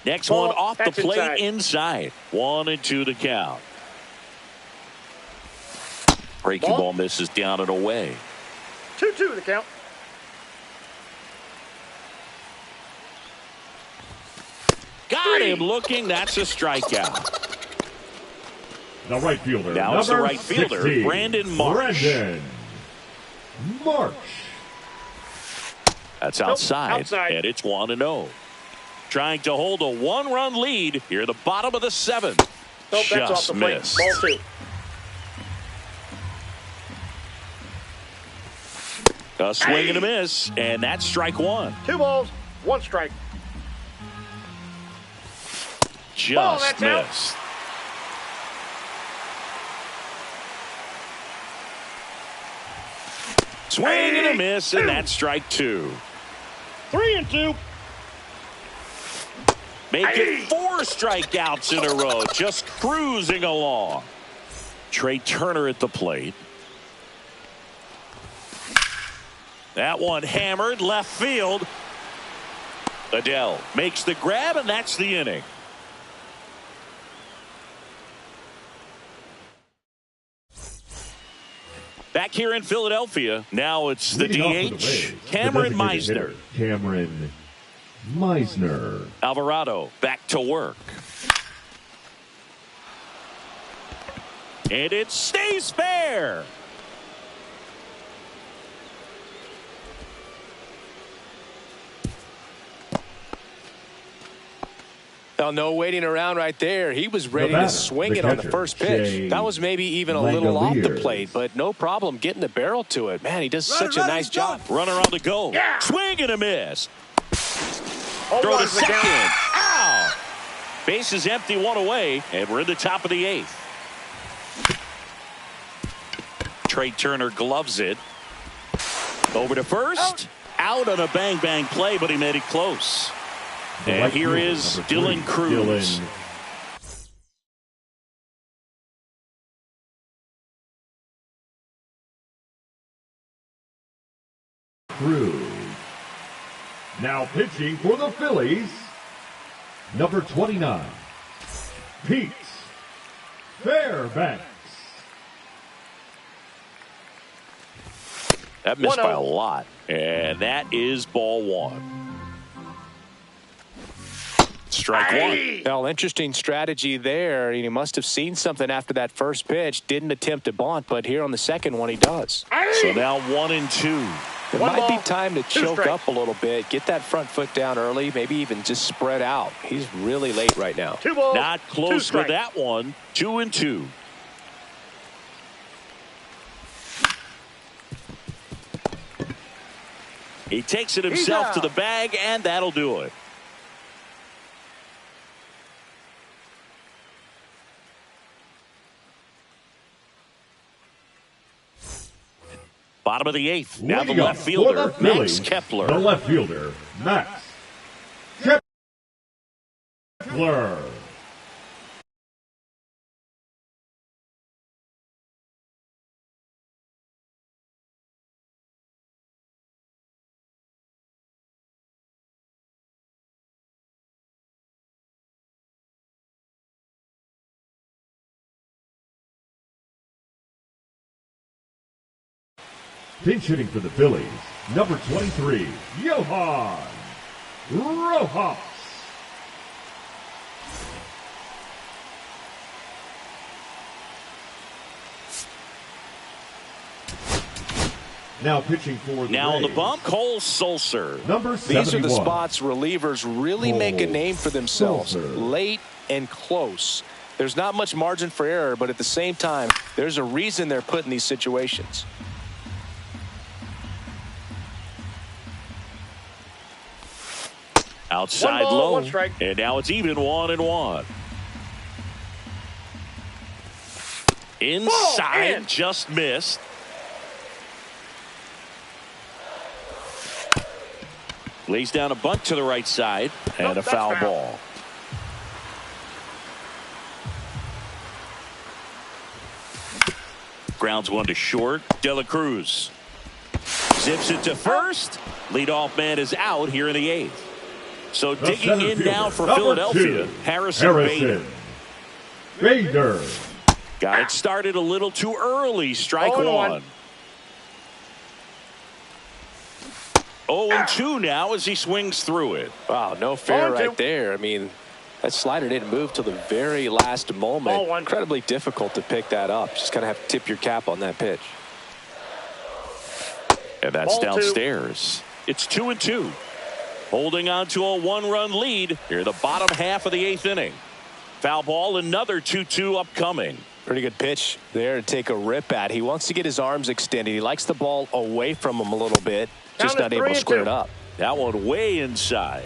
[SPEAKER 1] Next
[SPEAKER 3] Ball,
[SPEAKER 1] one off the
[SPEAKER 3] that's
[SPEAKER 1] plate inside. 1-2 to count. Breaking ball misses down and away.
[SPEAKER 3] 2-2 the count.
[SPEAKER 1] Got him looking. That's a strikeout.
[SPEAKER 2] The right fielder,
[SPEAKER 1] Now it's the
[SPEAKER 2] number
[SPEAKER 1] right fielder,
[SPEAKER 2] 60,
[SPEAKER 1] Brandon Marsh.
[SPEAKER 2] Brandon Marsh.
[SPEAKER 1] That's outside,
[SPEAKER 3] outside.
[SPEAKER 1] and it's 1-0. Trying to hold a 1-run lead here at the bottom of the 7th.
[SPEAKER 3] Nope, that's off
[SPEAKER 1] Just
[SPEAKER 3] the plate.
[SPEAKER 1] missed.
[SPEAKER 3] Ball 2.
[SPEAKER 1] A swing and a miss, and that's strike 1.
[SPEAKER 3] 2 balls, 1 strike.
[SPEAKER 1] Just
[SPEAKER 3] that's out.
[SPEAKER 1] missed. Swing and a miss, and that's strike 2.
[SPEAKER 3] 3-2.
[SPEAKER 1] Making 4 strikeouts in a row, just cruising along. Trey Turner at the plate. That one hammered left field. Adele makes the grab, and that's the inning. Back here in Philadelphia, now it's the
[SPEAKER 2] Leading off for the
[SPEAKER 1] DH,
[SPEAKER 2] Rays,
[SPEAKER 1] Cameron
[SPEAKER 2] the
[SPEAKER 1] Meisner.
[SPEAKER 2] designated hitter, Cameron Meisner.
[SPEAKER 1] Alvarado back to work. And it stays fair.
[SPEAKER 4] Well, no waiting around right there. He was ready to swing it on the first pitch. That was maybe even a little off the plate, but no problem getting the barrel to it. Man, he does such a nice job.
[SPEAKER 1] Runner on the go.
[SPEAKER 3] Yeah.
[SPEAKER 1] Swing and a miss.
[SPEAKER 3] Hold
[SPEAKER 1] Throw
[SPEAKER 3] on
[SPEAKER 1] to
[SPEAKER 3] to the count.
[SPEAKER 1] second. Ow! Base is empty, one away, and we're in the top of the 8th. Trey Turner gloves it. Over to first. Out on a bang-bang play, but he made it close.
[SPEAKER 2] The
[SPEAKER 1] And
[SPEAKER 2] right
[SPEAKER 1] here
[SPEAKER 2] fielder,
[SPEAKER 1] is
[SPEAKER 2] number
[SPEAKER 1] Dylan
[SPEAKER 2] 3,
[SPEAKER 1] Cruz.
[SPEAKER 2] Dylan Cruz. Now pitching for the Phillies, number 29, Pete Fairbanks.
[SPEAKER 1] That missed by a
[SPEAKER 3] 1-0.
[SPEAKER 1] lot. And that is ball 1. Strike 1.
[SPEAKER 4] Well, interesting strategy there. He must have seen something after that first pitch. Didn't attempt to bunt, but here on the second one he does.
[SPEAKER 1] So now 1-2.
[SPEAKER 4] It
[SPEAKER 3] One
[SPEAKER 4] might be
[SPEAKER 3] ball,
[SPEAKER 4] time to
[SPEAKER 3] 2
[SPEAKER 4] choke
[SPEAKER 3] strikes.
[SPEAKER 4] up a little bit, get that front foot down early, maybe even just spread out. He's really late right now.
[SPEAKER 3] 2 balls.
[SPEAKER 1] Not
[SPEAKER 3] 2
[SPEAKER 1] close with
[SPEAKER 3] strikes.
[SPEAKER 1] that one. 2-2. He takes it himself to the bag, and that'll do it. Bottom of the 8th. Now the
[SPEAKER 2] Leading
[SPEAKER 1] left
[SPEAKER 2] off
[SPEAKER 1] fielder,
[SPEAKER 2] for the Phillies,
[SPEAKER 1] Max Kepler.
[SPEAKER 2] The left fielder, Max Kepler. Pinch hitting for the Phillies, number 23, Johan Rojas. Now pitching for the
[SPEAKER 1] Now on the
[SPEAKER 2] Rays,
[SPEAKER 1] bump, Cole Sulser.
[SPEAKER 2] number 71.
[SPEAKER 4] These are the spots relievers really make a
[SPEAKER 2] Cole
[SPEAKER 4] name for themselves.
[SPEAKER 2] Sulser.
[SPEAKER 4] Late and close. There's not much margin for error, but at the same time, there's a reason they're put in these situations.
[SPEAKER 1] Outside
[SPEAKER 3] 1 ball,
[SPEAKER 1] low.
[SPEAKER 3] 1 strike.
[SPEAKER 1] And now it's even 1-1. Inside,
[SPEAKER 3] in.
[SPEAKER 1] just missed. Lays down a bunt to the right side, and
[SPEAKER 3] Nope,
[SPEAKER 1] a
[SPEAKER 3] that's
[SPEAKER 1] foul
[SPEAKER 3] foul.
[SPEAKER 1] ball. Grounds one to short. De La Cruz zips it to first. Leadoff man is out here in the 8th. So
[SPEAKER 2] The
[SPEAKER 1] digging
[SPEAKER 2] center
[SPEAKER 1] in
[SPEAKER 2] fielder,
[SPEAKER 1] now for
[SPEAKER 2] number
[SPEAKER 1] Philadelphia,
[SPEAKER 2] 2,
[SPEAKER 1] Harrison Bader.
[SPEAKER 2] Bader.
[SPEAKER 1] Got it started a little too early. Strike
[SPEAKER 3] 0-1.
[SPEAKER 1] 1. 0-2 now as he swings through it.
[SPEAKER 4] Wow, no fair
[SPEAKER 3] 0-2.
[SPEAKER 4] right there. I mean, that slider didn't move till the very last moment.
[SPEAKER 3] Ball 1.
[SPEAKER 4] Incredibly difficult to pick that up. Just kind of have to tip your cap on that pitch.
[SPEAKER 1] And that's
[SPEAKER 3] Ball 2.
[SPEAKER 1] downstairs. It's 2-2. Holding on to a 1-run lead here in the bottom half of the 8th inning. Foul ball, another 2-2 upcoming.
[SPEAKER 4] Pretty good pitch there to take a rip at. He wants to get his arms extended. He likes the ball away from him a little bit. Just
[SPEAKER 3] Count
[SPEAKER 4] not
[SPEAKER 3] it
[SPEAKER 4] able to square
[SPEAKER 3] 3-2.
[SPEAKER 4] it up.
[SPEAKER 1] That one way inside.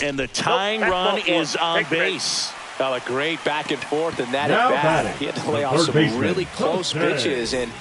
[SPEAKER 1] And the tying
[SPEAKER 3] back
[SPEAKER 1] run
[SPEAKER 3] ball four.
[SPEAKER 1] is on
[SPEAKER 3] Take the base.
[SPEAKER 1] base.
[SPEAKER 4] Well, a great back and forth, and that
[SPEAKER 2] Now
[SPEAKER 4] at bat.
[SPEAKER 2] batting,
[SPEAKER 4] He had to
[SPEAKER 2] the
[SPEAKER 4] lay off
[SPEAKER 2] third
[SPEAKER 4] some
[SPEAKER 2] baseman,
[SPEAKER 4] really close
[SPEAKER 2] Jose.
[SPEAKER 4] pitches, and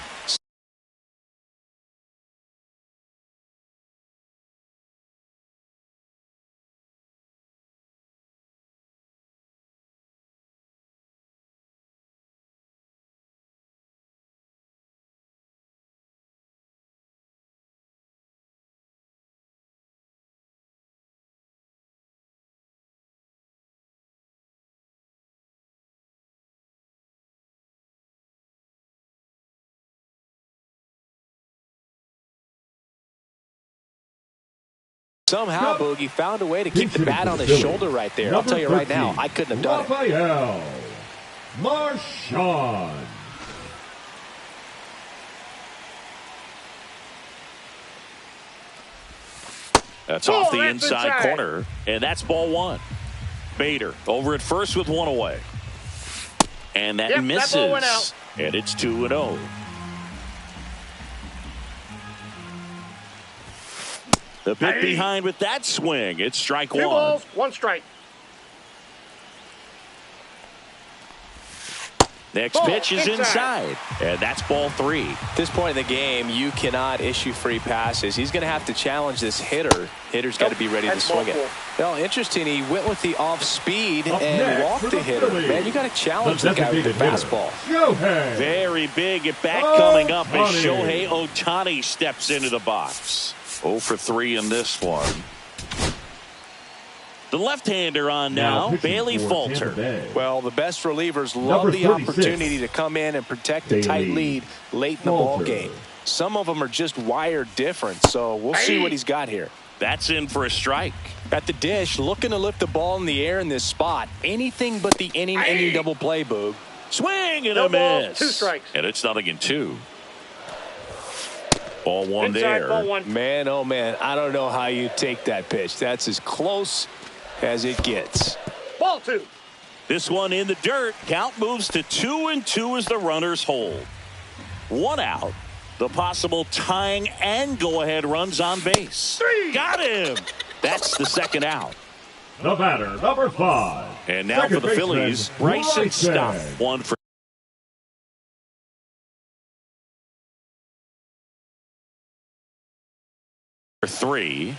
[SPEAKER 4] Somehow, Boogie found a way to keep the
[SPEAKER 2] Pitching
[SPEAKER 4] bat
[SPEAKER 2] for
[SPEAKER 4] on
[SPEAKER 2] the
[SPEAKER 4] his
[SPEAKER 2] Phillies,
[SPEAKER 4] shoulder right there. I'll
[SPEAKER 2] number
[SPEAKER 4] tell you right now,
[SPEAKER 2] 13,
[SPEAKER 4] I couldn't have done it.
[SPEAKER 2] Rafael Marchand.
[SPEAKER 1] That's off the inside corner, and that's ball one. Bader over at first with one away. And that misses.
[SPEAKER 3] That ball went out.
[SPEAKER 1] And it's 2-0. The bit behind with that swing. It's strike one.
[SPEAKER 3] 2 balls, 1 strike.
[SPEAKER 1] Next pitch is inside. And that's ball 3.
[SPEAKER 4] At this point in the game, you cannot issue free passes. He's going to have to challenge this hitter. Hitter's got to be ready to swing it. Well, interesting. He went with the off speed and walked the hitter. Man, you got to challenge the guy with the fastball.
[SPEAKER 1] Very big at bat coming up as Shohei Ohtani steps into the box. 0 for 3 in this one. The left-hander on now Bailey Falter.
[SPEAKER 4] Well, the best relievers love the opportunity to come in and protect a tight lead late in the ball game. Some of them are just wired different, so we'll see what he's got here.
[SPEAKER 1] That's in for a strike.
[SPEAKER 4] At the dish, looking to lift the ball in the air in this spot. Anything but the inning double play, Boog.
[SPEAKER 1] Swing and a miss.
[SPEAKER 3] 2 strikes.
[SPEAKER 1] And it's 0-2. Ball one
[SPEAKER 3] Inside,
[SPEAKER 1] there.
[SPEAKER 3] ball 1.
[SPEAKER 4] Man, oh man, I don't know how you take that pitch. That's as close as it gets.
[SPEAKER 3] Ball 2.
[SPEAKER 1] This one in the dirt. Count moves to 2-2 as the runners hold. 1 out. The possible tying and go-ahead runs on base.
[SPEAKER 3] 3.
[SPEAKER 1] Got him. That's the second out.
[SPEAKER 2] The batter, number 5.
[SPEAKER 1] And now for the Phillies, Bryson Stott. 1 for 3.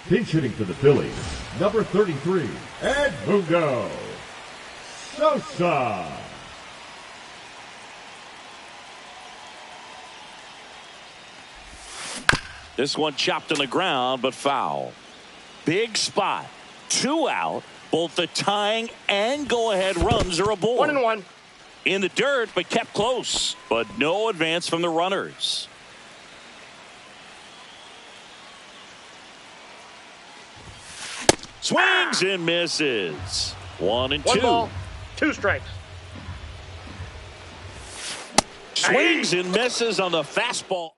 [SPEAKER 2] Pinch hitting for the Phillies, number 33, Edmundo Sosa.
[SPEAKER 1] This one chopped on the ground, but foul. Big spot. 2 out. Both the tying and go-ahead runs are aboard.
[SPEAKER 3] 1-1.
[SPEAKER 1] In the dirt, but kept close. But no advance from the runners. Swings and misses. 1 and 2.
[SPEAKER 3] 1 ball, 2 strikes.
[SPEAKER 1] Swings and misses on the fastball.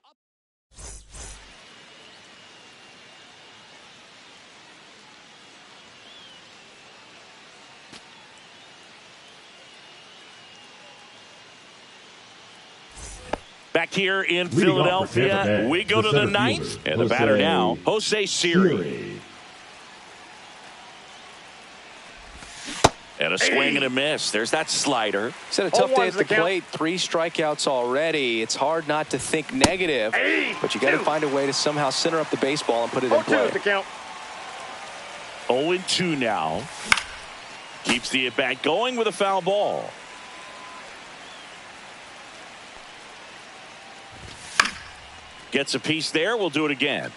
[SPEAKER 1] Back here in Philadelphia, we go to the 9th. And the batter now, Jose Siri. And a swing and a miss. There's that slider.
[SPEAKER 4] He's had a tough day at the plate. 3 strikeouts already. It's hard not to think negative, but you got to find a way to somehow center up the baseball and put it in play.
[SPEAKER 1] 0-2 now. Keeps the at-bat going with a foul ball. Gets a piece there. We'll do it again.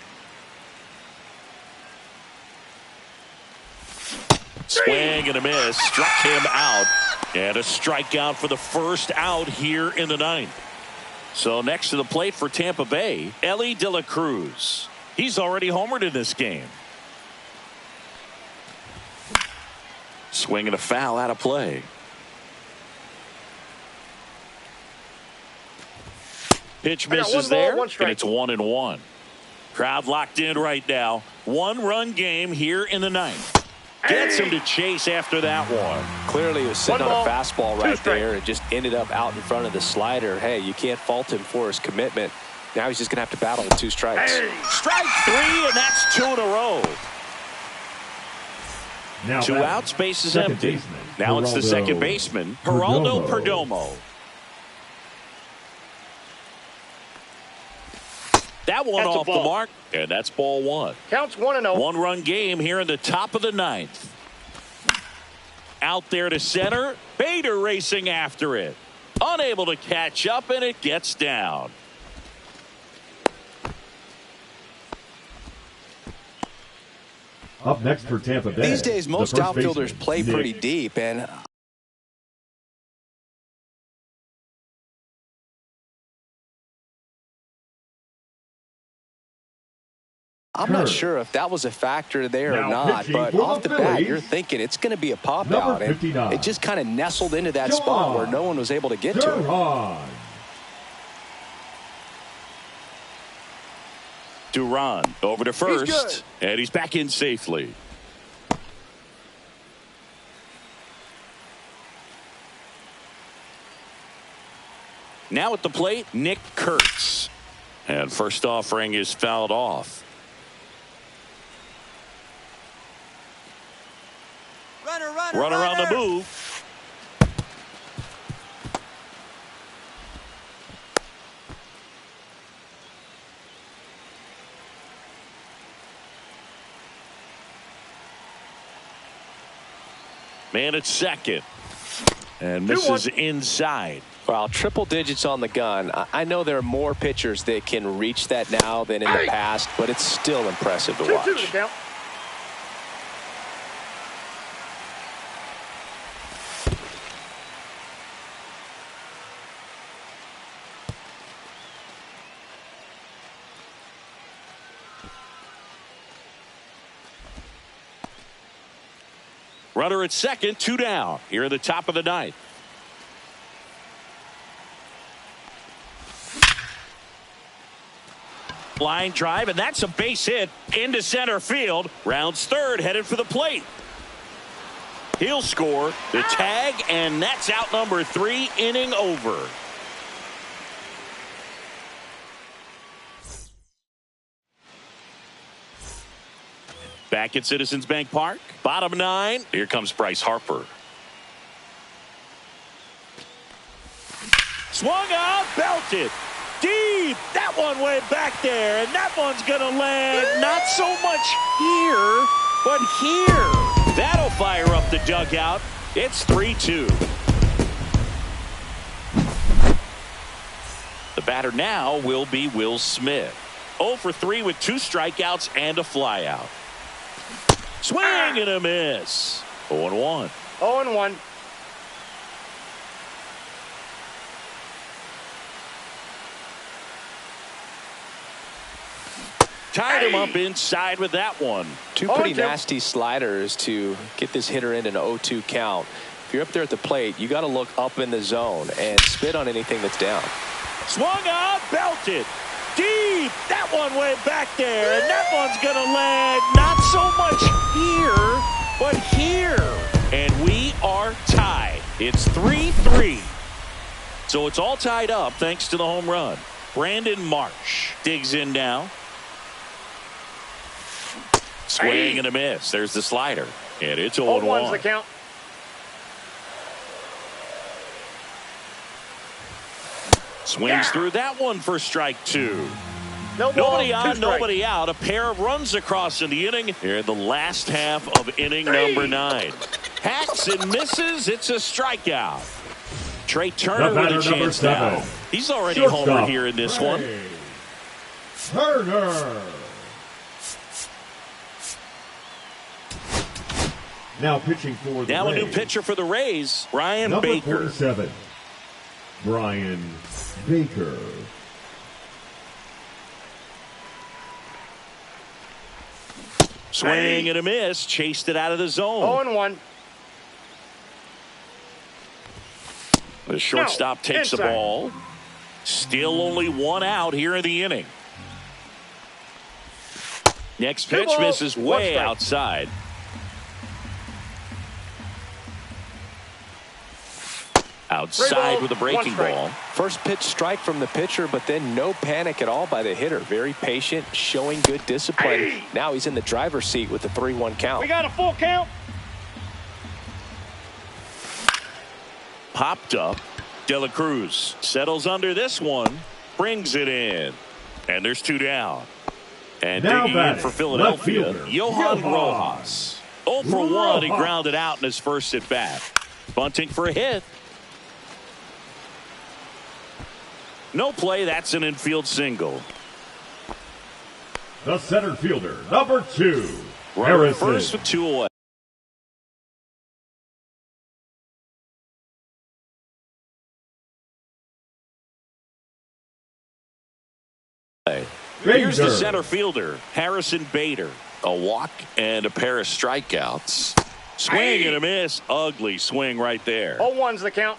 [SPEAKER 1] Swing and a miss. Struck him out. And a strikeout for the first out here in the 9th. So next to the plate for Tampa Bay, Elly De La Cruz. He's already homered in this game. Swing and a foul out of play. Pitch misses there, and it's 1-1. Crowd locked in right now. 1-run game here in the 9th. Gets him to chase after that one.
[SPEAKER 4] Clearly he was sitting on a fastball right there and just ended up out in front of the slider. Hey, you can't fault him for his commitment. Now he's just going to have to battle with 2 strikes.
[SPEAKER 1] Strike 3, and that's 2 in a row.
[SPEAKER 2] Now
[SPEAKER 1] 2 outs, base is empty. Now it's the second baseman, Geraldo Perdomo. That one off the mark, and that's ball 1.
[SPEAKER 3] Counts 1-0.
[SPEAKER 1] 1-run game here in the top of the 9th. Out there to center. Bader racing after it. Unable to catch up, and it gets down.
[SPEAKER 2] Up next for Tampa Bay.
[SPEAKER 4] These days, most outfielders play pretty deep, and I'm not sure if that was a factor there or
[SPEAKER 2] Now
[SPEAKER 4] not,
[SPEAKER 2] pitching
[SPEAKER 4] but
[SPEAKER 2] for
[SPEAKER 4] off
[SPEAKER 2] the
[SPEAKER 4] the bat,
[SPEAKER 2] Phillies,
[SPEAKER 4] you're thinking it's going to be a pop
[SPEAKER 2] number
[SPEAKER 4] out. And
[SPEAKER 2] 59,
[SPEAKER 4] it just kind of nestled into that spot where no one was able to get to it.
[SPEAKER 1] Duran over to first, and he's back in safely. Now at the plate, Nick Kurtz. And first offering is fouled off. Runner on the move. Man at second. And misses inside.
[SPEAKER 4] Well, triple digits on the gun. I know there are more pitchers that can reach that now than in the past, but it's still impressive to watch.
[SPEAKER 3] 2-2 the count.
[SPEAKER 1] Runner at second, 2 down. Here in the top of the ninth. Line drive, and that's a base hit into center field. Rounds third, headed for the plate. He'll score the tag, and that's out number 3, inning over. Back at Citizens Bank Park, bottom 9. Here comes Bryce Harper. Swung out, belted. Deep. That one way back there, and that one's going to land not so much here, but here. That'll fire up the dugout. It's 3-2. The batter now will be Will Smith. 0 for 3 with 2 strikeouts and a flyout. Swing and a miss. 0-1.
[SPEAKER 3] 0-1.
[SPEAKER 1] Tied him up inside with that one.
[SPEAKER 4] 2 pretty nasty sliders to get this hitter in an 0-2 count. If you're up there at the plate, you got to look up in the zone and spit on anything that's down.
[SPEAKER 1] Swung out, belted. Deep. That one way back there, and that one's going to land not so much here, but here. And we are tied. It's 3-3. So it's all tied up thanks to the home run. Brandon Marsh digs in now. Swing and a miss. There's the slider. And it's 0-1.
[SPEAKER 3] 0-1's the count.
[SPEAKER 1] Swings through that one for strike 2.
[SPEAKER 3] No ball,
[SPEAKER 1] Nobody on,
[SPEAKER 3] 2 strikes.
[SPEAKER 1] nobody out. A pair of runs across in the inning. Here in the last half of inning number 9. Hacks and misses. It's a strikeout. Trey Turner with a chance now. He's already homered here in this one.
[SPEAKER 2] Turner. Now pitching for the
[SPEAKER 1] Now
[SPEAKER 2] Rays.
[SPEAKER 1] a new pitcher for the Rays, Brian
[SPEAKER 2] Number
[SPEAKER 1] Baker.
[SPEAKER 2] 47, Brian Baker.
[SPEAKER 1] Swing and a miss. Chased it out of the zone.
[SPEAKER 3] 0-1.
[SPEAKER 1] The shortstop takes the ball. Still only 1 out here in the inning. Next pitch misses way outside. Outside with a breaking ball.
[SPEAKER 4] First pitch strike from the pitcher, but then no panic at all by the hitter. Very patient, showing good discipline. Now he's in the driver's seat with the 3-1 count.
[SPEAKER 3] We got a full count.
[SPEAKER 1] Popped up. De La Cruz settles under this one. Brings it in. And there's 2 down. And
[SPEAKER 2] Now
[SPEAKER 1] digging in
[SPEAKER 2] batting,
[SPEAKER 1] for Philadelphia,
[SPEAKER 2] left fielder,
[SPEAKER 1] Johan
[SPEAKER 2] Johan
[SPEAKER 1] Rojas. 0 for 1. He grounded out in his first at bat. Bunting for a hit. No play. That's an infield single.
[SPEAKER 2] The center fielder, number 2,
[SPEAKER 1] Runner at
[SPEAKER 2] Harrison.
[SPEAKER 1] first with 2 away. Here's the
[SPEAKER 2] Bader.
[SPEAKER 1] center fielder, Harrison Bader. A walk and a pair of strikeouts. Swing and a miss. Ugly swing right there.
[SPEAKER 3] 0-1's the count.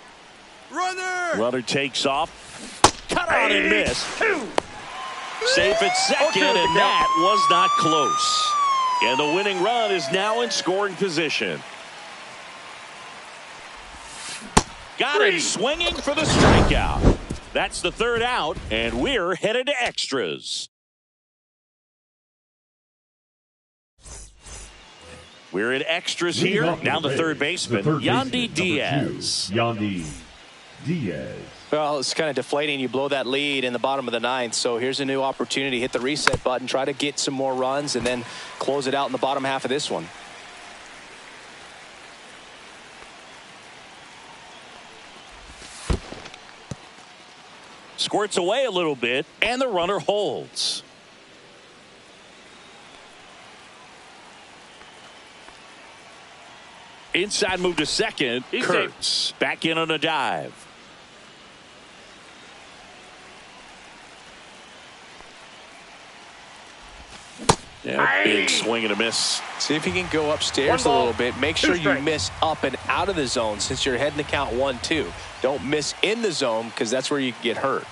[SPEAKER 1] Runner takes off. Cut on and miss. Safe at second, and that was not close. And the winning run is now in scoring position. Got him swinging for the strikeout. That's the third out, and we're headed to extras. We're in extras here. Now the third baseman, Yandy Diaz.
[SPEAKER 2] Yandy Diaz.
[SPEAKER 4] Well, it's kind of deflating. You blow that lead in the bottom of the ninth. So here's a new opportunity. Hit the reset button, try to get some more runs, and then close it out in the bottom half of this one.
[SPEAKER 1] Squirts away a little bit, and the runner holds. Inside move to second. Kurtz back in on a dive. Yeah, big swing and a miss.
[SPEAKER 4] See if you can go upstairs a little bit. Make sure you miss up and out of the zone since you're heading to count 1-2. Don't miss in the zone because that's where you get hurt.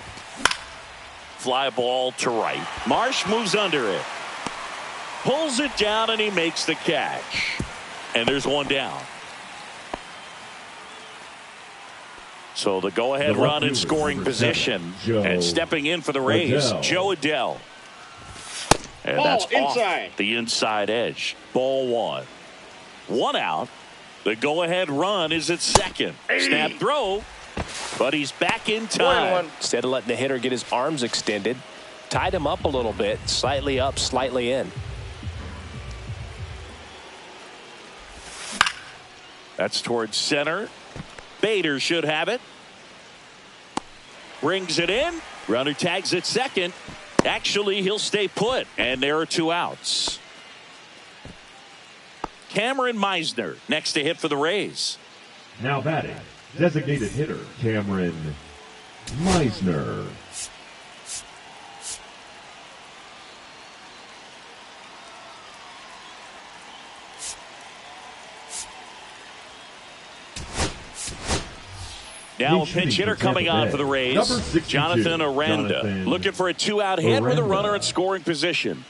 [SPEAKER 1] Fly ball to right. Marsh moves under it. Pulls it down and he makes the catch. And there's one down. So the go-ahead run in scoring position. And stepping in for the Rays, Jo Adell. And that's off the inside edge. Ball one. One out. The go-ahead run is at second. Snap throw. But he's back in time.
[SPEAKER 4] Instead of letting the hitter get his arms extended, tied him up a little bit. Slightly up, slightly in.
[SPEAKER 1] That's towards center. Bader should have it. Brings it in. Runner tags at second. Actually, he'll stay put. And there are two outs. Cameron Meisner next to hit for the Rays.
[SPEAKER 2] Now batting, designated hitter Cameron Meisner.
[SPEAKER 1] Now a pinch hitter coming on for the Rays, Jonathan Aranda. Looking for a two-out hit with a runner in scoring position.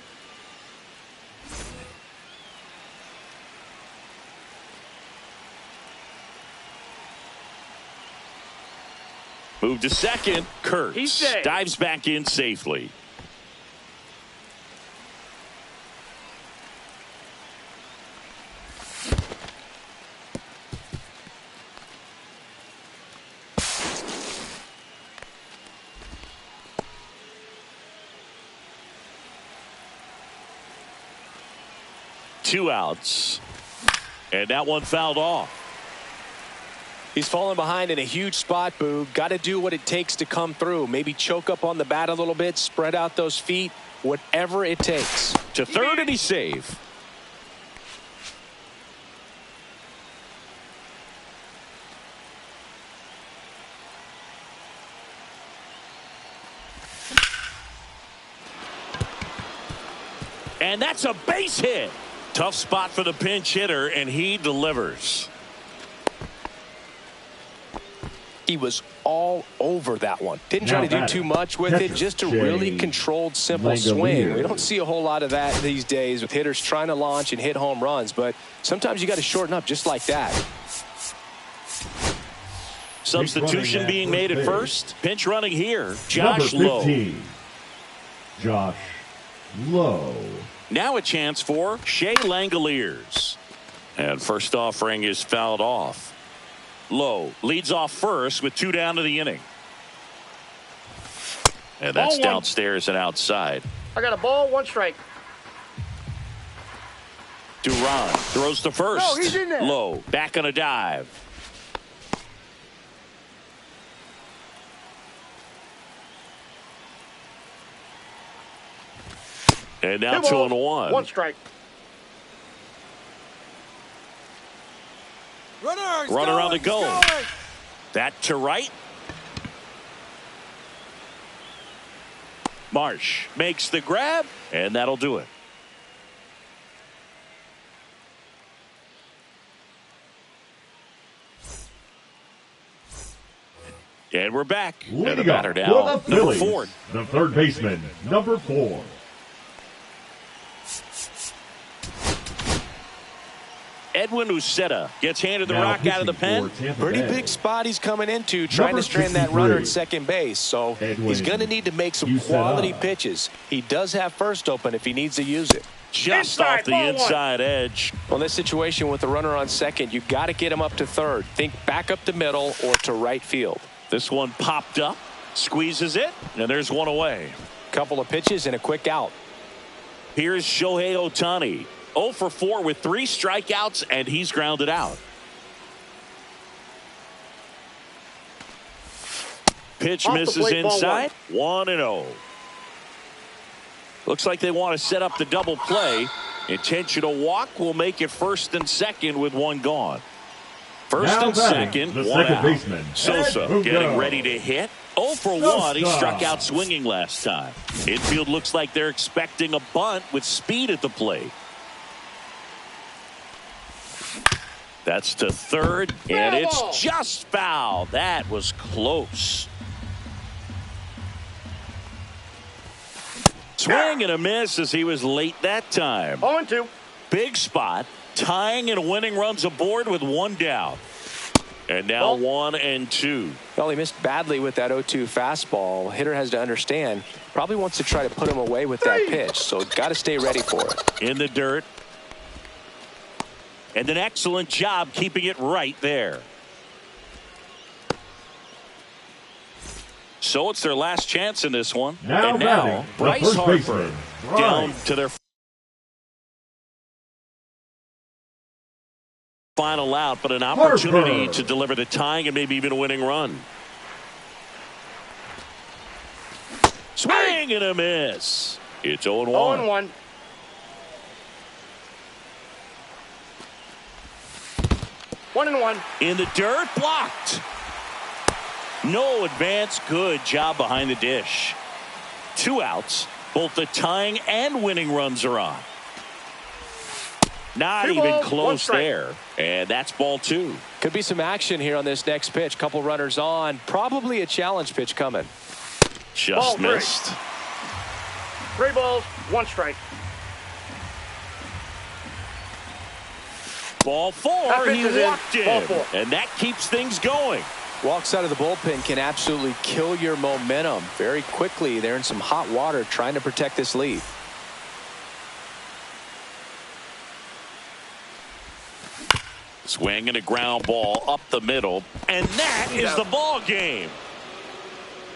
[SPEAKER 1] Move to second. Kurtz dives back in safely. Two outs. And that one fouled off.
[SPEAKER 4] He's falling behind in a huge spot, Boog. Got to do what it takes to come through. Maybe choke up on the bat a little bit, spread out those feet, whatever it takes.
[SPEAKER 1] To third, and he's safe. And that's a base hit. Tough spot for the pinch hitter, and he delivers.
[SPEAKER 4] He was all over that one. Didn't try to do too much with it, just a really controlled, simple swing. We don't see a whole lot of that these days with hitters trying to launch and hit home runs, but sometimes you got to shorten up just like that.
[SPEAKER 1] Substitution being made at first. Pinch running here, Josh Lowe.
[SPEAKER 2] Josh Lowe.
[SPEAKER 1] Now a chance for Shea Langoliers. And first offering is fouled off. Lowe leads off first with two down to the inning. And that's downstairs and outside.
[SPEAKER 3] I got a ball, one strike.
[SPEAKER 1] Duran throws to first.
[SPEAKER 3] No, he's in there.
[SPEAKER 1] Lowe back on a dive. And now 2-1.
[SPEAKER 3] One strike.
[SPEAKER 1] Runner on the goal. That to right. Marsh makes the grab, and that'll do it. And we're back. And the batter now, number 4.
[SPEAKER 2] The third baseman, number 4.
[SPEAKER 1] Edwin Uceta gets handed the rock out of the pen.
[SPEAKER 4] Pretty big spot he's coming into, trying to strand that runner at second base. So he's going to need to make some quality pitches. He does have first open if he needs to use it.
[SPEAKER 1] Just off the inside edge.
[SPEAKER 4] Well, in this situation with the runner on second, you got to get him up to third. Think back up to middle or to right field.
[SPEAKER 1] This one popped up, squeezes it, and there's one away.
[SPEAKER 4] Couple of pitches and a quick out.
[SPEAKER 1] Here's Shohei Ohtani. 0 for 4 with 3 strikeouts, and he's grounded out. Pitch misses inside. 1-0. Looks like they want to set up the double play. Intentional walk will make it first and second with 1 gone. First and second, 1 out.
[SPEAKER 2] Baseman,
[SPEAKER 1] Sosa getting ready to hit. 0 for 1. He struck out swinging last time. Infield looks like they're expecting a bunt with speed at the plate. That's to third, and it's just foul. That was close. Swing and a miss as he was late that time.
[SPEAKER 3] 0-2.
[SPEAKER 1] Big spot, tying and winning runs aboard with 1 down. And now 1-2.
[SPEAKER 4] Well, he missed badly with that 0-2 fastball. Hitter has to understand, probably wants to try to put him away with that pitch, so got to stay ready for it.
[SPEAKER 1] In the dirt. And an excellent job keeping it right there. So it's their last chance in this one. Now Bryce Harper down to their final out, but an opportunity to deliver the tying and maybe even a winning run. Swing and a miss. It's 0-1.
[SPEAKER 3] 0-1.
[SPEAKER 1] In the dirt, blocked. No advance. Good job behind the dish. 2 outs. Both the tying and winning runs are on. Not even close there. And that's ball 2.
[SPEAKER 4] Could be some action here on this next pitch. Couple runners on. Probably a challenge pitch coming.
[SPEAKER 1] Just missed.
[SPEAKER 3] 3 balls, 1 strike.
[SPEAKER 1] Ball 4, he walked in, and that keeps things going.
[SPEAKER 4] Walks out of the bullpen can absolutely kill your momentum very quickly. They're in some hot water trying to protect this lead.
[SPEAKER 1] Swinging a ground ball up the middle, and that is the ball game.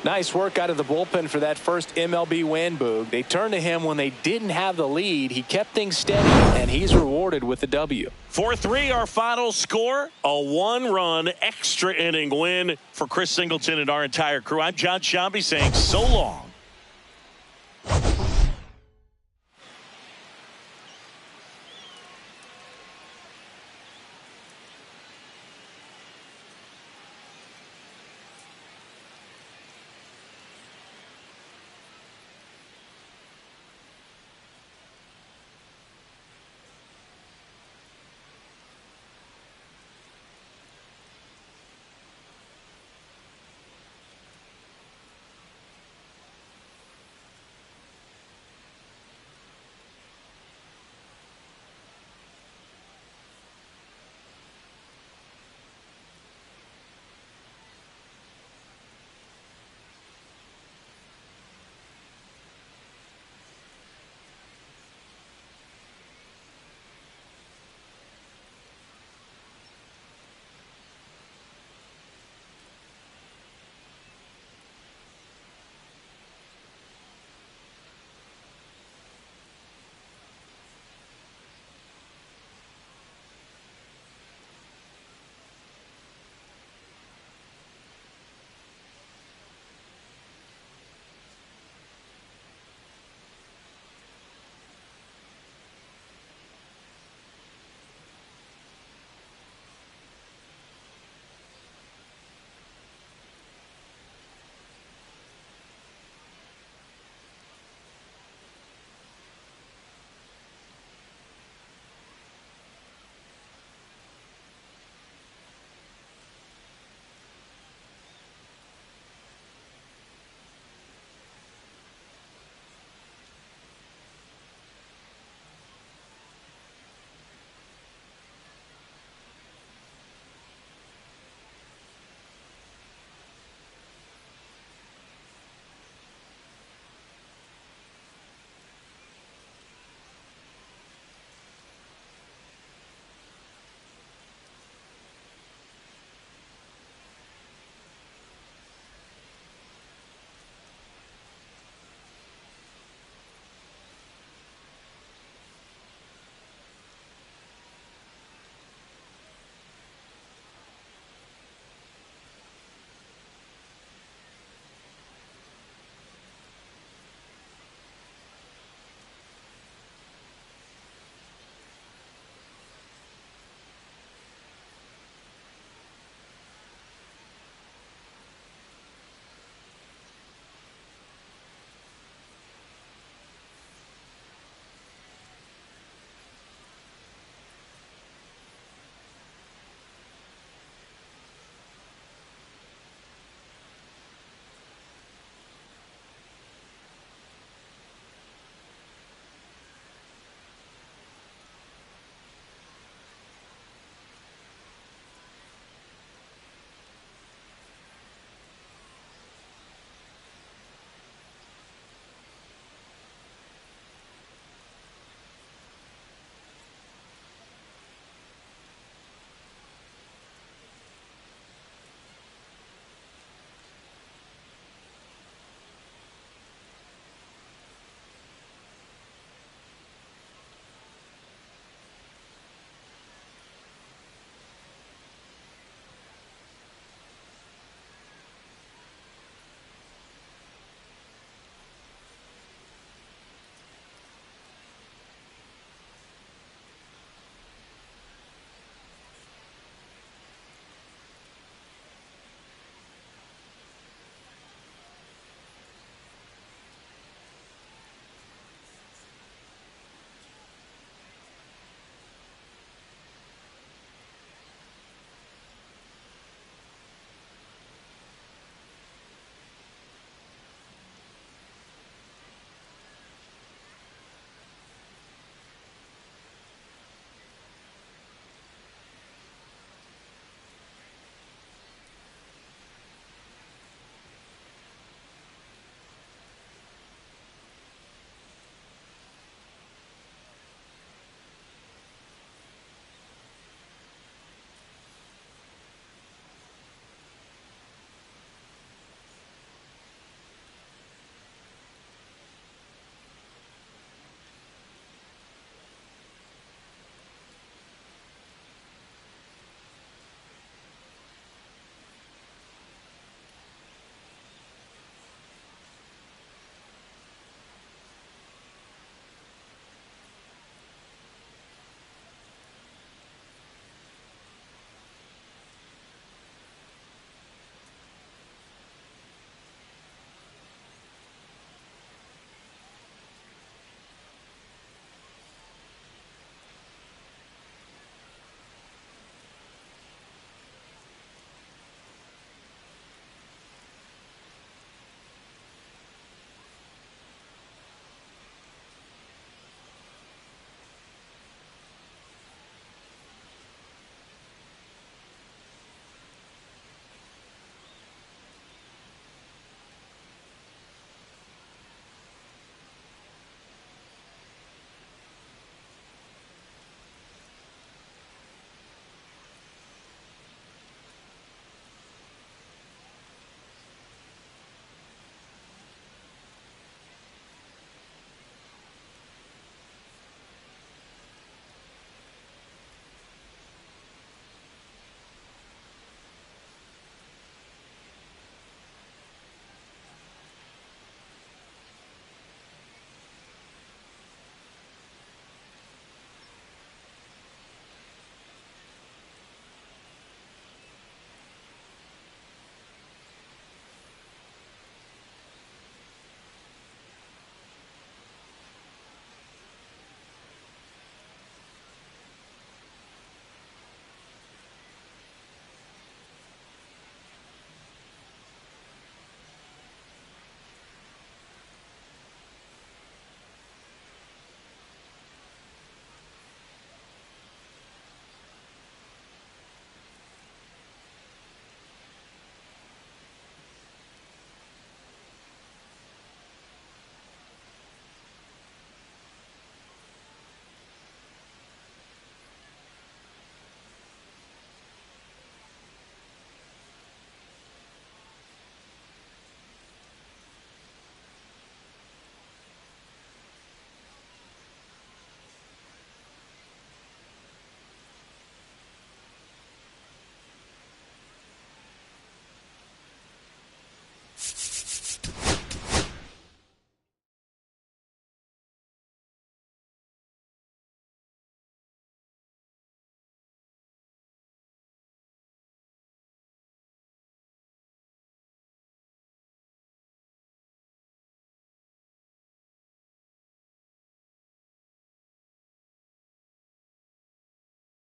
[SPEAKER 4] Nice work out of the bullpen for that first MLB win, Boog. They turned to him when they didn't have the lead. He kept things steady, and he's rewarded with the W.
[SPEAKER 1] 4-3, our final score. A 1-run extra inning win for Chris Singleton and our entire crew. I'm John Shambi saying so long.